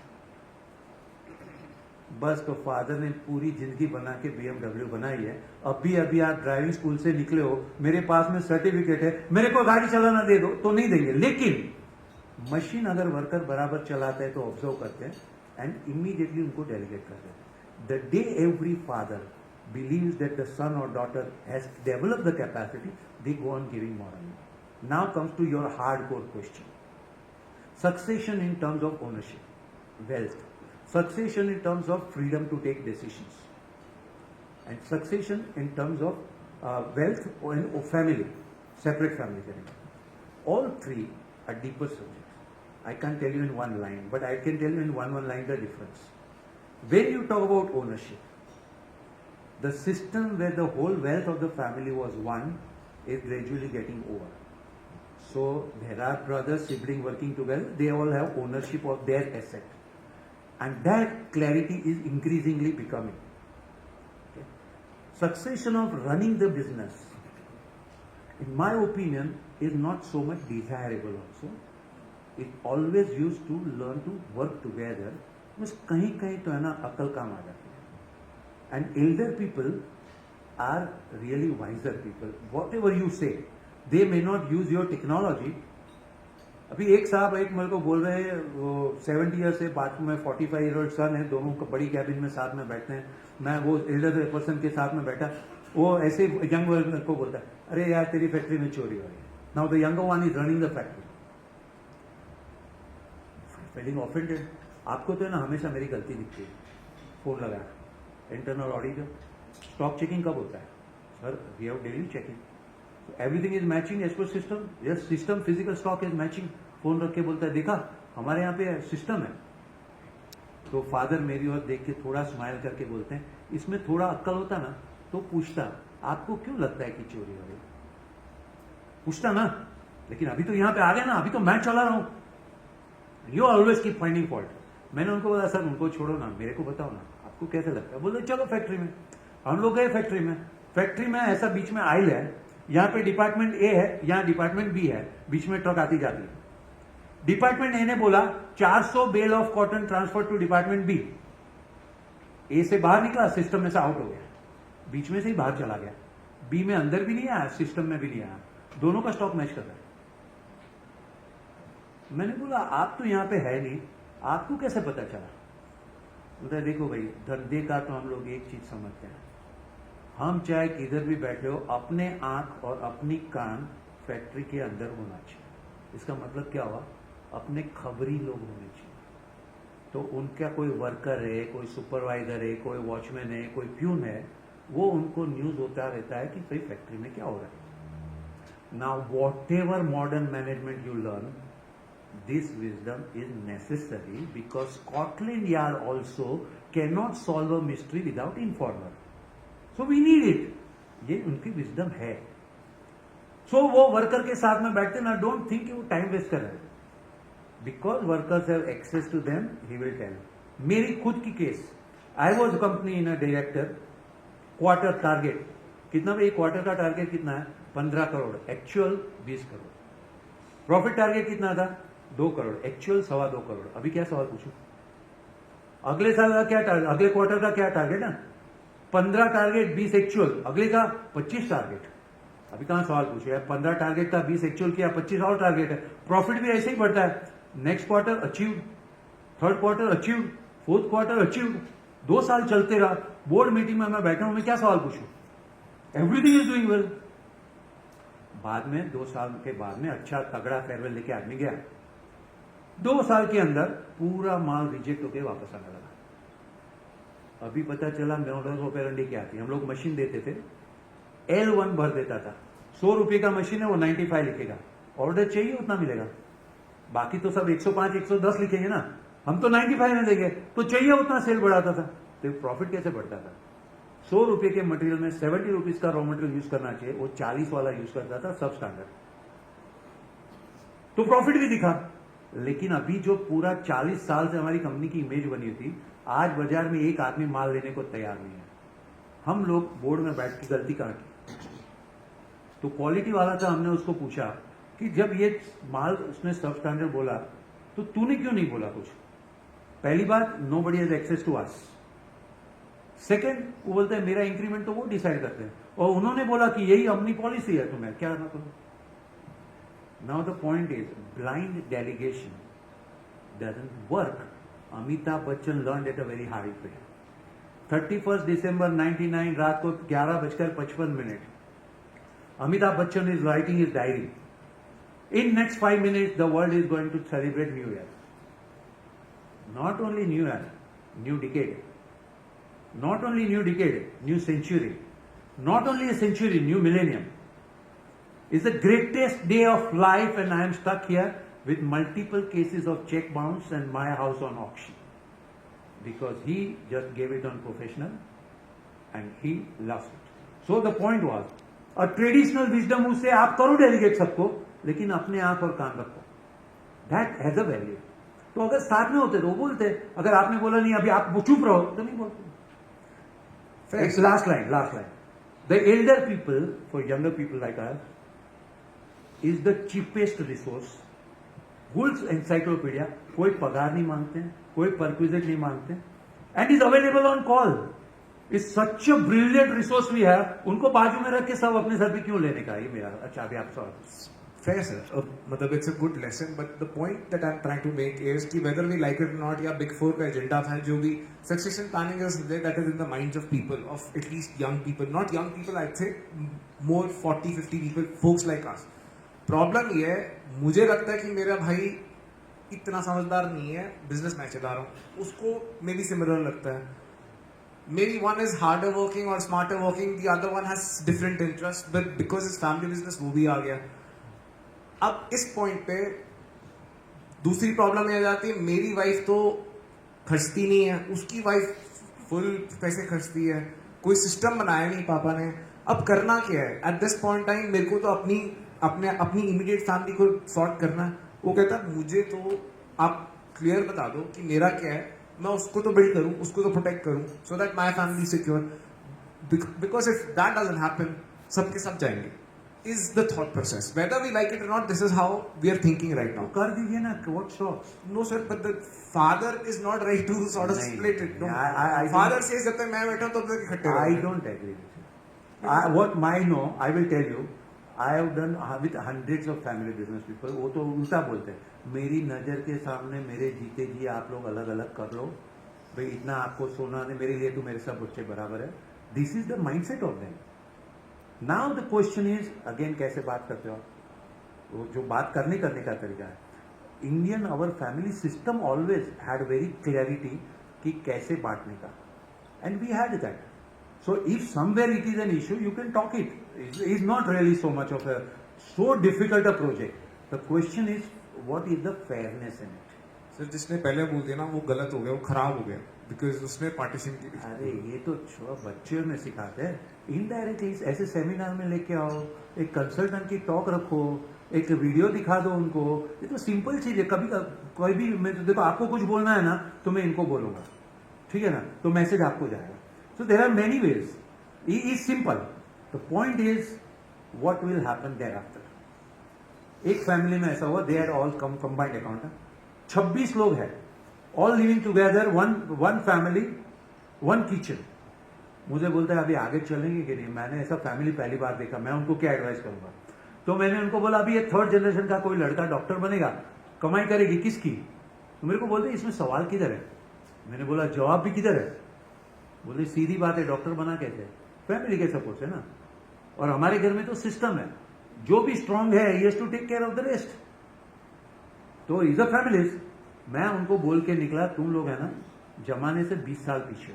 बस, तो फादर ने पूरी जिंदगी बना के BMW बनाई है. अभी आप ड्राइविंग स्कूल से निकले हो, मेरे पास में सर्टिफिकेट है, मेरे को गाड़ी चलाना दे दो तो नहीं देंगे. लेकिन मशीन अगर वर्कर बराबर चलाता है तो ऑब्जर्व करते हैं एंड इमीडिएटली उनको डेलीगेट करते हैं. The day every father believes that the son or daughter has developed the capacity, they go on giving more. Now comes to your hardcore question. Succession in terms of ownership, wealth. Succession in terms of freedom to take decisions. And succession in terms of wealth and family, separate family. All three are deeper subjects. I can't tell you in one line, but I can tell you in one line the difference. When you talk about ownership, the system where the whole wealth of the family was won is gradually getting over. So there are brothers, siblings working together, they all have ownership of their asset. And that clarity is increasingly becoming. Okay. Succession of running the business, in my opinion, is not so much desirable also. It always used to learn to work together. बस कहीं कहीं तो है ना अकल काम आ जाती है. And elder people are really wiser people. Whatever you say, they may not use your technology. अभी एक साहब एक मेरे को बोल रहे हैं, वो 70 ईयर से बात में 45 ईयर ओल्ड सन है, दोनों को बड़ी कैबिन में साथ में बैठते हैं. मैं वो एल्डर पर्सन के साथ में बैठा, वो ऐसे यंग मेरे को बोलता है, अरे यार तेरी फैक्ट्री में चोरी हो रही है. Now the younger one is running the factory. Feeling offended. आपको तो है ना हमेशा मेरी गलती दिखती है. फोन लगा, इंटरनल ऑडिटर, स्टॉक चेकिंग कब होता है? Sir we have daily checking. Everything is matching as per system. Yes, system physical stock is matching. Phone रख के बोलता है देखा हमारे यहाँ पे सिस्टम है। तो फादर मेरी ओर देख के थोड़ा स्माइल करके बोलते हैं इसमें थोड़ा अक्ल होता ना तो पूछता आपको क्यों लगता है कि चोरी हो रही, पूछता ना। लेकिन अभी तो यहाँ पे आ गए ना, अभी तो मैं चला रहा हूं। You always keep finding fault. मैंने उनको बोला सर उनको छोड़ो ना, मेरे को बताओ ना आपको कैसे लगता है। बोले चलो फैक्ट्री में। हम लोग गए फैक्ट्री में। फैक्ट्री में ऐसा बीच में आइल है, यहाँ पे डिपार्टमेंट ए है, यहाँ डिपार्टमेंट बी है, बीच में ट्रक आती जाती है। डिपार्टमेंट ए ने बोला 400 bale of cotton transfer to department B. A से बाहर निकला, सिस्टम में से आउट हो गया, बीच में से ही बाहर चला गया। बी में अंदर भी नहीं आया, सिस्टम में भी नहीं आया, दोनों का स्टॉक मैच कर रहा है। मैंने बोला आप तो यहां पे है नहीं, आपको कैसे पता चला। बोलता देखो भाई धंधे का तो हम लोग एक चीज समझते हैं, हम चाहे किधर भी बैठे हो अपने आंख और अपनी कान फैक्ट्री के अंदर होना चाहिए। इसका मतलब क्या हुआ, अपने खबरी लोग होने चाहिए। तो उनका कोई वर्कर है, कोई सुपरवाइजर है, कोई वॉचमैन है, कोई प्यून है, वो उनको न्यूज होता रहता है कि भाई फैक्ट्री में क्या हो रहा है। Now what ever modern management you learn, this wisdom is necessary because Scotland Yard also cannot solve a mystery without informer. So we need it. ये उनकी wisdom है। So वो वर्कर के साथ में बैठते ना, don't think कि वो टाइम वेस्ट कर रहे हैं। Because workers have access to them, he will tell. मेरी खुद की case, I was company in a director, quarter target कितना भाई, क्वार्टर का टारगेट कितना है 15 crore, actual 20 crore. Profit target कितना था 2 करोड़, एक्चुअल 2.25 करोड़। अभी क्या सवाल पूछूं, अगले साल का क्या टारगेट, अगले क्वार्टर का क्या टारगेट है, 15 टारगेट 20 एक्चुअल, अगले का 25 टारगेट। अभी कहां सवाल पूछे यार, 15 टारगेट था, 20 एक्चुअल किया, 25 और टारगेट है। प्रॉफिट भी ऐसे ही बढ़ता है, next quarter achieved, third quarter achieved, fourth quarter achieved, 2 साल चलते रहा। बोर्ड मीटिंग में मैं बैठा हूं, मैं क्या सवाल पूछूं, एवरीथिंग इज डूइंग वेल। बाद में 2 साल के बाद में अच्छा तगड़ा फेयरवेल लेके आदमी गया, 2 साल के अंदर पूरा माल रिजेक्ट होके वापस आने लगा। अभी पता चला मोडस ऑपरेंडी क्या थी। हम लोग मशीन देते थे, L1 भर देता था, 100 रुपए का मशीन है, वो 95 लिखेगा, ऑर्डर चाहिए उतना मिलेगा, बाकी तो सब 105 110 लिखेंगे ना, हम तो 95 में देंगे, तो चाहिए उतना सेल बढ़ाता था। तो प्रॉफिट कैसे बढ़ता था, 100 रुपए के मटेरियल में 70 रुपीज का रॉ मटेरियल यूज करना चाहिए, वो 40 वाला यूज करता था, सब स्टैंडर्ड, तो प्रॉफिट भी दिखा। लेकिन अभी जो पूरा 40 साल से हमारी कंपनी की इमेज बनी थी, आज बाजार में एक आदमी माल लेने को तैयार नहीं है। हम लोग बोर्ड में बैठ के गलती कहां की, तो क्वालिटी वाला था, हमने उसको पूछा कि जब ये माल उसने सब स्टैंडर्ड बोला तो तूने क्यों नहीं बोला कुछ। पहली बात, nobody has access to us. Second, वो बोलते हैं मेरा इंक्रीमेंट तो वो डिसाइड करते हैं, और उन्होंने बोला कि यही अपनी पॉलिसी है, तो मैं क्या करना करूं। Now the point is, blind delegation doesn't work. Amitabh Bachchan learned at a very high पे। 31 दिसंबर 99 रात को 11:55 Amitabh Bachchan is writing his diary, in next 5 minutes the world is going to celebrate New Year. Not only New Year, new decade. Not only new decade, new century. Not only a century, new millennium. It's the greatest day of life, and I am stuck here with multiple cases of check bounce and my house on auction. Because he just gave it on professional and he lost it. So the point was, a traditional wisdom उससे आप करो delegate सबको, लेकिन अपने आंख और कान रखो, that has a value. तो अगर साथ में होते तो वो बोलते, अगर आपने बोला नहीं अभी आप चुप रहो तो नहीं बोलते। Last line, the elder people for younger people like us is the cheapest resource. Wools encyclopedia, कोई पगार नहीं मांगते हैं, कोई परक्विजिट नहीं मांगते, and is available on call. Is such a brilliant resource we have. उनको बाजू में रख के सब अपने सर पे क्यों लेने का, ये मेरा। अच्छा अभी आप सवाल। Fair sir, मतलब it's a good lesson, but the point that I'm trying to make is कि whether we like it or not, या Big Four का एजेंडा था, जो भी succession planning is there, that is in the minds of people, of at least young people, not young people, I'd say more 40-50 people, folks like us. Problem ये है, मुझे लगता है कि मेरा भाई इतना समझदार नहीं है, बिजनेस मैं चला रहा हूँ, उसको मे बी सिमिलर लगता है। Maybe one is harder working or smarter working, the other one has different interests, but because it's family business वो भी आ गया। अब इस पॉइंट पे दूसरी प्रॉब्लम ये आ जाती है, मेरी वाइफ तो खर्चती नहीं है, उसकी वाइफ फुल पैसे खर्चती है, कोई सिस्टम बनाया नहीं पापा ने। अब करना क्या है एट दिस पॉइंट टाइम? मेरे को तो अपनी इमीडिएट फैमिली को सॉर्ट करना है। वो कहता है मुझे तो आप क्लियर बता दो कि मेरा क्या है, मैं उसको तो बिल्ड करूं, उसको तो प्रोटेक्ट करूं, so that my family secure. Because if that doesn't happen, सबके सब जाएंगे। Is the thought process, whether we like it or not, this is how we are thinking right now. कर दीजिए ना, what stops? No, sir, but the father is not right to sort of नहीं, split it. No. I Father don't- says जब तक मैं बैठा हूं तब तक इकट्ठे I रहो। don't agree with you. What I know, I will tell you. I have done with hundreds of family business people. वो तो उल्टा बोलते हैं, मेरी नज़र के सामने मेरे जीते जी आप लोग अलग अलग कर लो भाई, इतना आपको सोना नहीं, मेरे लिए तो मेरे सब बच्चे बराबर है। This is the mindset of them. Now the question is again, कैसे बात करते हो आप? वो जो बात करने का तरीका है। Indian our family system always had very clarity कि कैसे बांटने का, and we had that. So if somewhere it is an issue, you can talk it. It's not really so much of a so difficult a project. The question is, what is the fairness in it? Sir जिसने पहले बोल दिया ना वो गलत हो गया, वो खराब हो गया, बिकॉज उसने पार्टीशन की। अरे ये तो बच्चों में सिखाते हैं इनडायरेक्टली। ऐसे सेमिनार में लेके आओ, एक कंसल्टेंट की टॉक रखो, एक वीडियो दिखा दो उनको। ये तो सिंपल चीज है। कभी कोई भी, मैं तो देखो, आपको कुछ बोलना है ना तो मैं इनको बोलूंगा, ठीक है ना, तो मैसेज आपको जाएगा। So there are many ways. It is simple. The point is what will happen thereafter. एक फैमिली में ऐसा हुआ, they had all combined account, 26 लोग हैं, all living together, one family, one kitchen. मुझे बोलता है अभी आगे चलेंगे कि नहीं? मैंने ऐसा फैमिली पहली बार देखा, मैं उनको क्या एडवाइस करूंगा? तो मैंने उनको बोला अभी ये थर्ड जनरेशन का कोई लड़का डॉक्टर बनेगा, कमाई करेगी किसकी? तो मेरे को बोलते इसमें सवाल किधर है? मैंने बोला जवाब भी किधर है? बोले सीधी बात है, डॉक्टर बना कैसे? फैमिली के सपोर्ट से ना। और हमारे घर में तो सिस्टम है, जो भी स्ट्रांग है he has to take care of the rest. तो इज अ फैमिलीज। मैं उनको बोल के निकला, तुम लोग है ना जमाने से 20 साल पीछे।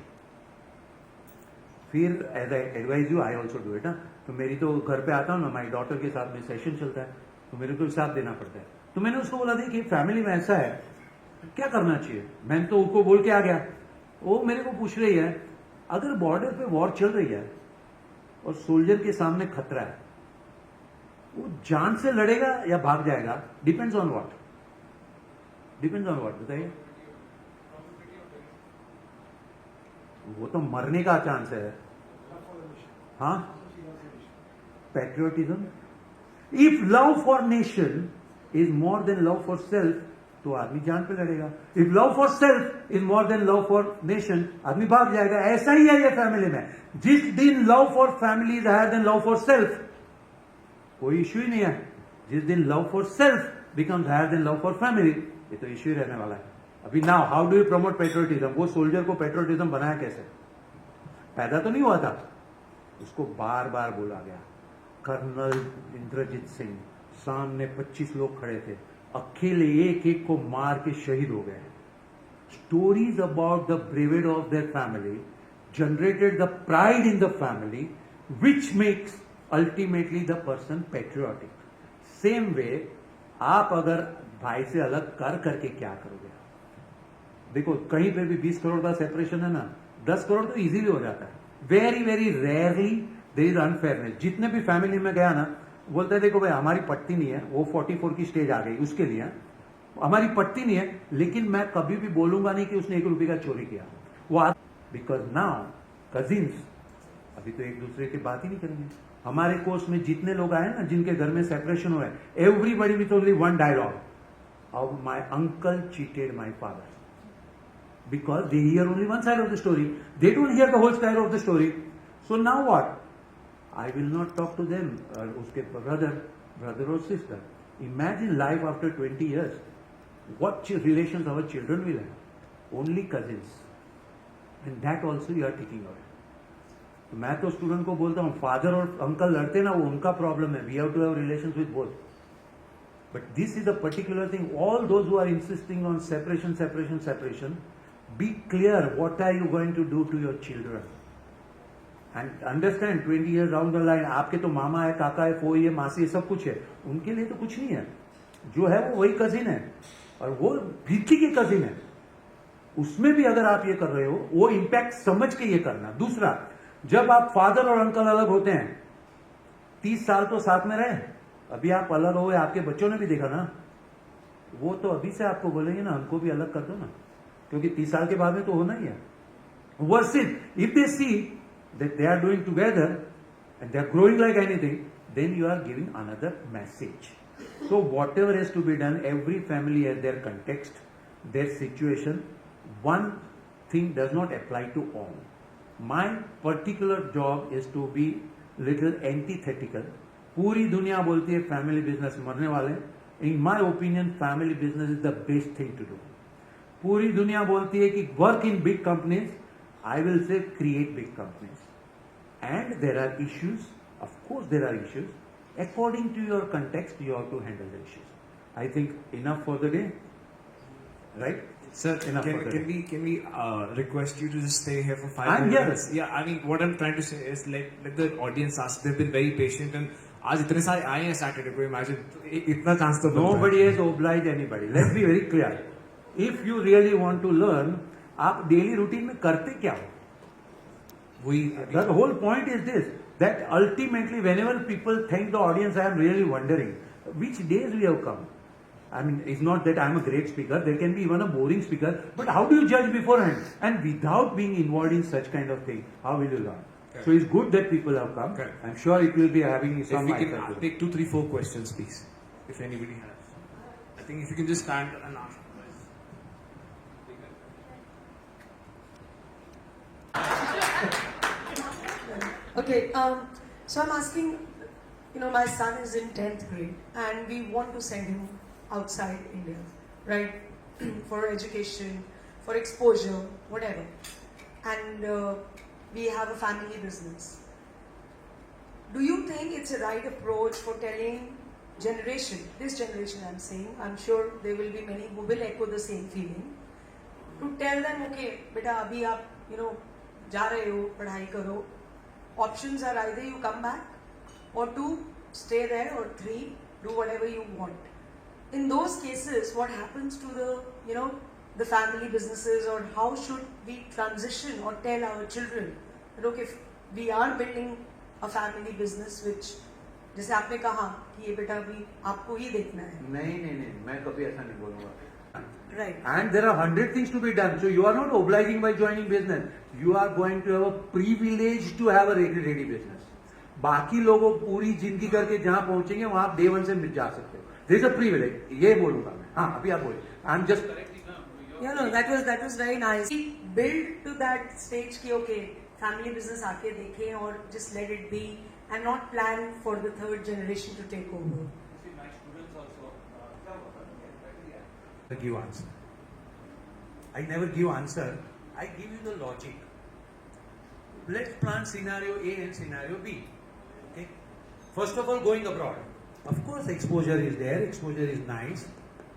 फिर as I advise you, I also do it ना। तो मेरी तो घर पे आता हूँ ना, माई डॉटर के साथ में सेशन चलता है, तो मेरे को हिसाब देना पड़ता है। तो मैंने उसको बोला था कि फैमिली में ऐसा है, क्या करना चाहिए? मैंने तो उसको बोल के आ गया। वो मेरे को पूछ रही है, अगर बॉर्डर पे वॉर चल रही है और सोल्जर के सामने खतरा है, वो जान से लड़ेगा या भाग जाएगा? Depends on what? Depends on what बताइए? वो तो मरने का चांस है। हाँ, patriotism. If love for nation is more than love for self, तो आदमी जान पे लड़ेगा। If love for self is more than love for nation, आदमी भाग जाएगा। ऐसा ही है ये फैमिली में। जिस दिन love for family is higher than love for self, कोई इश्यू ही नहीं है। जिस दिन love for self becomes higher than love for family, ये तो इश्यू ही रहने वाला है। अभी now how do you promote patriotism? वो सोल्जर को पेट्रियोटिज्म बनाया कैसे? पैदा तो नहीं हुआ था, उसको बार बार बोला गया। कर्नल इंद्रजीत सिंह, सामने 25 लोग खड़े थे, अकेले एक एक को मार के शहीद हो गए। Stories about the bravado of their family generated the pride in the family, which makes ultimately the person patriotic. Same way आप अगर भाई से अलग कर करके क्या करोगे? देखो कहीं पे भी 20 करोड़ का सेपरेशन है ना, 10 करोड़ तो इजीली हो जाता है। Very very rarely there is unfairness. जितने भी फैमिली में गया ना, बोलते हैं देखो भाई हमारी पट्टी नहीं है, वो 44 की स्टेज आ गई उसके लिए, हमारी पट्टी नहीं है, लेकिन मैं कभी भी बोलूंगा नहीं कि उसने 1 रुपये का चोरी किया। वो बिकॉज नाउ कजिन्स अभी तो एक दूसरे की बात ही नहीं करेंगे। हमारे कोर्स में जितने लोग आए ना जिनके घर में सेपरेशन हुआ है, everybody with only one dialogue, how my uncle cheated my father, because they hear only one side of the story. They don't hear the whole side of the story. So now what? I will not talk to them, uske brother or sister. Imagine life after 20 years. What relations our children will have? Only cousins. And that also you are taking away. तो मैं तो student को बोलता हूँ, father और uncle लड़ते ना, वो उनका प्रॉब्लम है। We have to have relations with both. But this is a particular thing. All those who are insisting on separation, be clear what are you going to do to your children. And understand 20 years down the line, आपके तो मामा है, काका है, फोई है, मासी है, सब कुछ है, उनके लिए तो कुछ नहीं है। जो है वो वही कजिन है। और वो भिक्की के कजिन है, उसमें भी अगर आप ये कर रहे हो, वो इंपैक्ट समझ के ये करना। दूसरा, जब आप फादर और अंकल अलग होते हैं, 30 साल तो साथ में रहे, अभी आप अलग हो गए, आपके बच्चों ने भी देखा ना, वो तो अभी से आपको बोलेंगे ना हमको भी अलग कर दो ना, क्योंकि 30 साल के बाद में तो होना ही है। Versus if they see that they are doing together and they are growing like anything, then you are giving another message. So whatever has to be done, every family has their context, their situation. One thing does not apply to all. My particular job is to be little antithetical. पूरी दुनिया बोलती है family business मरने वाले, in my opinion family business is the best thing to do. पूरी दुनिया बोलती है कि work in big companies, I will say create big companies. And there are issues, of course there are issues. According to your context, you have to handle the issues. I think enough for the day, right? Sir, Enough for the day. can we request you to just stay here for 5 I'm minutes? here. Yeah, I mean, what I'm trying to say is let the audience ask. They've been very patient and आज इतने सारे आए हैं Saturday को, imagine इतना chance तो बनता है। Nobody has obliged anybody. Let's be very clear. If you really want to learn, आप डेली रूटीन में करते क्या हो? The whole point is this, that ultimately whenever people thank the audience, I am really wondering which days we have come. I mean, it's not that I am a great speaker, there can be even a boring speaker, but how do you judge beforehand? And without being involved in such kind of thing, how will you learn? Correct. So it's good that people have come. Correct. I'm sure it will be having If some we can impact. take 2, 3, 4 questions, please, if anybody has. I think if you can just stand and ask. Okay, so I'm asking, my son is in 10th grade and we want to send him outside India, right? For education, for exposure, whatever. And we have a family business. Do you think it's a right approach for telling this generation I'm saying, I'm sure there will be many who will echo the same feeling, to tell them, okay, beta, abhi aap, जा रहे हो, पढ़ाई करो, options are either you come back or 2, stay there, or 3, do whatever you want. In those cases, what happens to the family businesses, or how should we transition or tell our children that okay, if we are building a family business which, जैसे आपने कहा कि ये बेटा भी आपको ही देखना है, नहीं, मैं कभी ऐसा नहीं बोलूंगा। right? And there are 100 things to be done. So you are not obliging by joining business. You are going to have a privilege to have a ready business. बाकी लोगों पूरी जिंदगी करके जहां पहुंचेंगे वहां आप day 1 से जा सकते हो. There is a privilege. ये बोलूंगा मैं. हाँ, अभी आप बोलिए. I'm just. Yeah, no, that was very nice. We build to that stage कि okay, family business आके देखें और just let it be and not plan for the third generation to take over. Give answer. I never give answer. I give you the logic. Let's plan scenario A and scenario B. Okay. First of all, going abroad. Of course, exposure is there. Exposure is nice.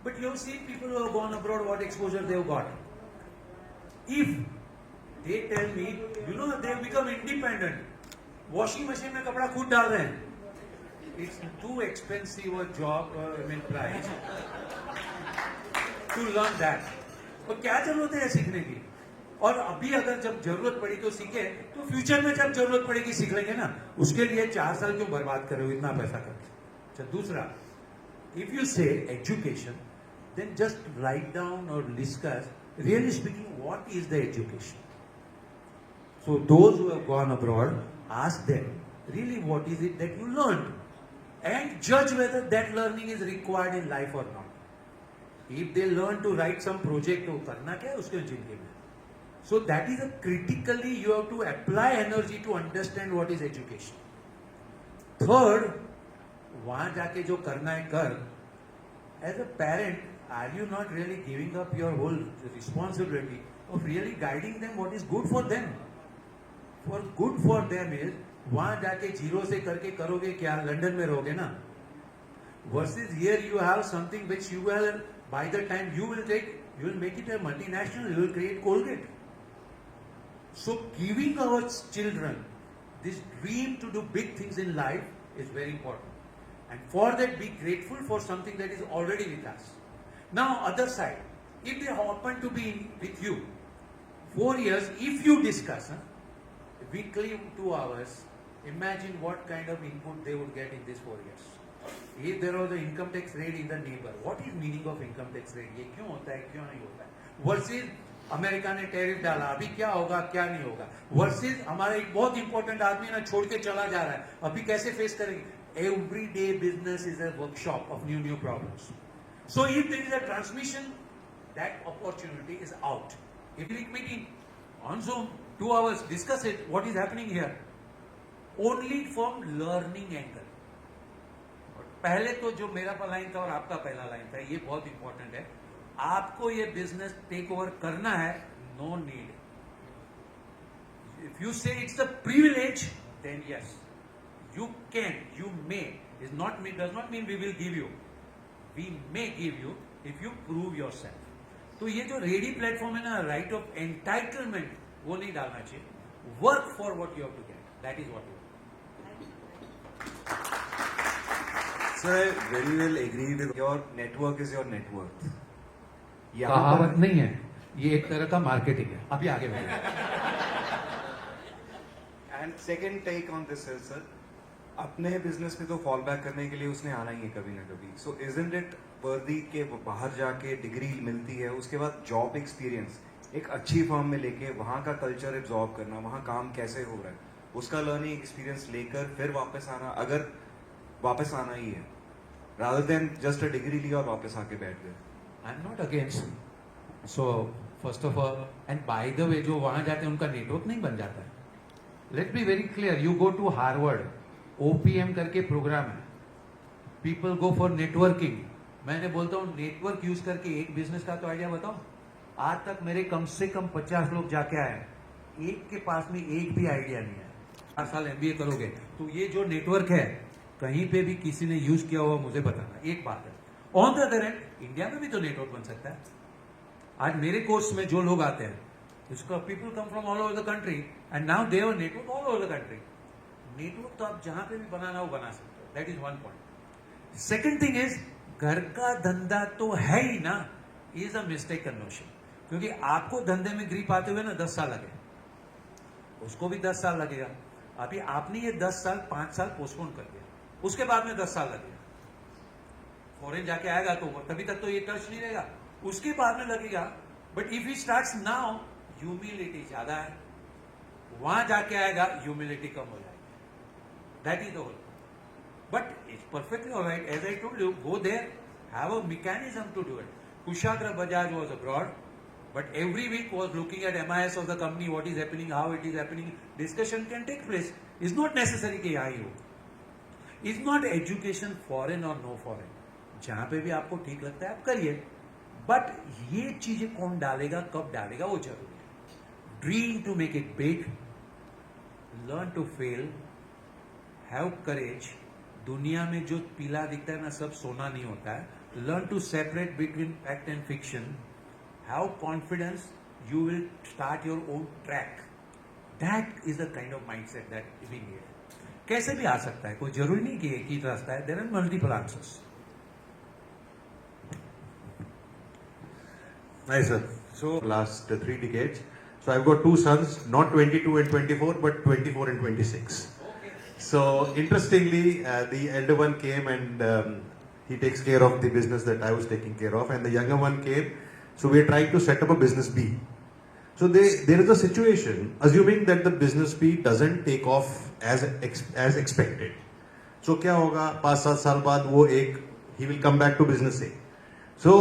But you have seen people who have gone abroad, what exposure they have got. If they tell me, they have become independent. Washing machine में कपड़ा खुद डाल रहे हैं. It's too expensive a job, price. To learn that. और क्या जरूरत है सीखने की? और अभी अगर जब जरूरत पड़ी तो सीखे, तो फ्यूचर में जब जरूरत पड़ेगी सीख लेंगे ना। उसके लिए 4 साल क्यों बर्बाद कर रहे हो इतना पैसा करके? अच्छा, दूसरा, if you say education, then just write down or discuss, really speaking, what is the education? So those who have gone abroad, ask them, really what is it that you learned? And judge whether that learning is required in life or not. If they learn to write some project, तो करना क्या है उसके जिंदगी में? So that is a critically you have to apply energy to understand what is education. Third, वहां जाके जो करना है कर. As a parent, are you not really giving up your whole responsibility of really guiding them what is good for them? For good for them is वहां जाके zero से करके करोगे क्या? लंदन में रहोगे ना? Versus here you have something which you will, by the time you will make it a multinational, you will create Colgate. So giving our children this dream to do big things in life is very important. And for that, be grateful for something that is already with us. Now, other side, if they happen to be with you 4 years, if you discuss weekly 2 hours, imagine what kind of input they would get in these 4 years. If there was an income tax rate in the neighbor, what is meaning of income tax rate? ये क्यों होता है, क्यों नहीं होता है? Versus America ने tariff डाला, अभी क्या होगा, क्या नहीं होगा? Versus हमारा एक बहुत इंपॉर्टेंट आदमी ना छोड़ के चला जा रहा है, अभी कैसे फेस करेंगे? Every day business is a workshop of new problems. So if there is a transmission, that opportunity is out. If you meeting on Zoom, 2 hours, discuss it, what is happening here? Only from learning angle. पहले तो जो मेरा line था और आपका पहला line था, ये बहुत इंपॉर्टेंट है. आपको ये बिजनेस टेक ओवर करना है, no need. If you say it's a privilege, then yes, you can, you may, is not mean, does not mean we will give you. We may give you if you prove yourself. तो ये जो ready platform है ना, right of entitlement, वो नहीं डालना चाहिए. Work for what you have to get, that is what you. Sir, I very well agree with your network is your net worth. कहावत नहीं है, ये एक तरह का मार्केटिंग है. अभी आगे बढ़िए. And second take on this is, sir, अपने बिजनेस में तो फॉल बैक करने के लिए उसने आना ही है कभी ना कभी. सो इजंट इट वर्दी के बाहर जाके डिग्री मिलती है, उसके बाद जॉब एक्सपीरियंस एक अच्छी फर्म में लेके वहाँ का कल्चर एब्जॉर्ब करना, वहाँ काम कैसे हो रहा है, उसका लर्निंग एक्सपीरियंस लेकर फिर वापस आना, अगर वापस आना ही है, rather than just a degree लिया और वापस आके बैठ गए. I am not against. So first of all, and by the way, जो वहां जाते हैं उनका नेटवर्क नहीं बन जाता है. Let be very clear, you go to Harvard, OPM करके प्रोग्राम है, पीपल गो फॉर नेटवर्किंग. मैंने बोलता हूँ नेटवर्क यूज करके एक बिजनेस का तो आइडिया बताओ. आज तक मेरे कम से कम 50 लोग जाके आए, एक के पास में एक भी आइडिया नहीं है. 4 साल एमबीए करोगे तो ये जो नेटवर्क है, कहीं पे भी किसी ने यूज किया हुआ मुझे बताना. एक बात है. On the other and, India में भी तो नेटवर्क बन सकता है. आज मेरे कोर्स में जो लोग आते हैं, इसका people come from all over the country and now they have network all over the country. Network तो आप जहां पे भी बनाना हो बना सकते हो. That is one point. Second thing is, घर का धंधा तो है ही ना, इज अ मिस्टेक नोशन. क्योंकि आपको धंधे में ग्रिप आते हुए ना 10 साल लगे, उसको भी 10 साल लगेगा. अभी आपने ये 10 साल 5 साल पोस्टपोन कर दिया, उसके बाद में 10 साल लगेगा. फॉरेन जाके आएगा तो तभी तक तो ये टच नहीं रहेगा, उसके बाद में लगेगा. But if he starts now, humility ज्यादा है, वहां जाके आएगा ह्यूमिलिटी कम हो जाएगी. That is the whole. But it's perfectly alright. As I told you, go there, have a mechanism to do it. Kushagra Bajaj was abroad, but every week was looking at MIS of the company, what is happening, how it is happening. Discussion can take place. It's not necessary कि यहाँ ही हो. It's not education foreign or no foreign. जहाँ पे भी आपको ठीक लगता है आप करिए, बट ये चीजें कौन डालेगा, कब डालेगा, वो जरूरी है. Dream to make it big, learn to fail, have courage. दुनिया में जो पीला दिखता है ना, सब सोना नहीं होता है. Learn to separate between fact and fiction. Have confidence, you will start your own track. That is the kind of mindset that we need. कैसे भी आ सकता है, कोई जरूरी नहीं कि एक ही रास्ता है. There are multiple answers. Nice, sir. So, last 3 decades. So, I've got 2 sons, not 22 and 24, but 24 and 26. Okay. So, interestingly, the elder one came and he takes care of the business that I was taking care of, and the younger one came. So we are trying to set up a business B. So there is a situation, assuming that the business B doesn't take off as expected. So क्या होगा, 5-7 साल बाद वो he will come back to business A. So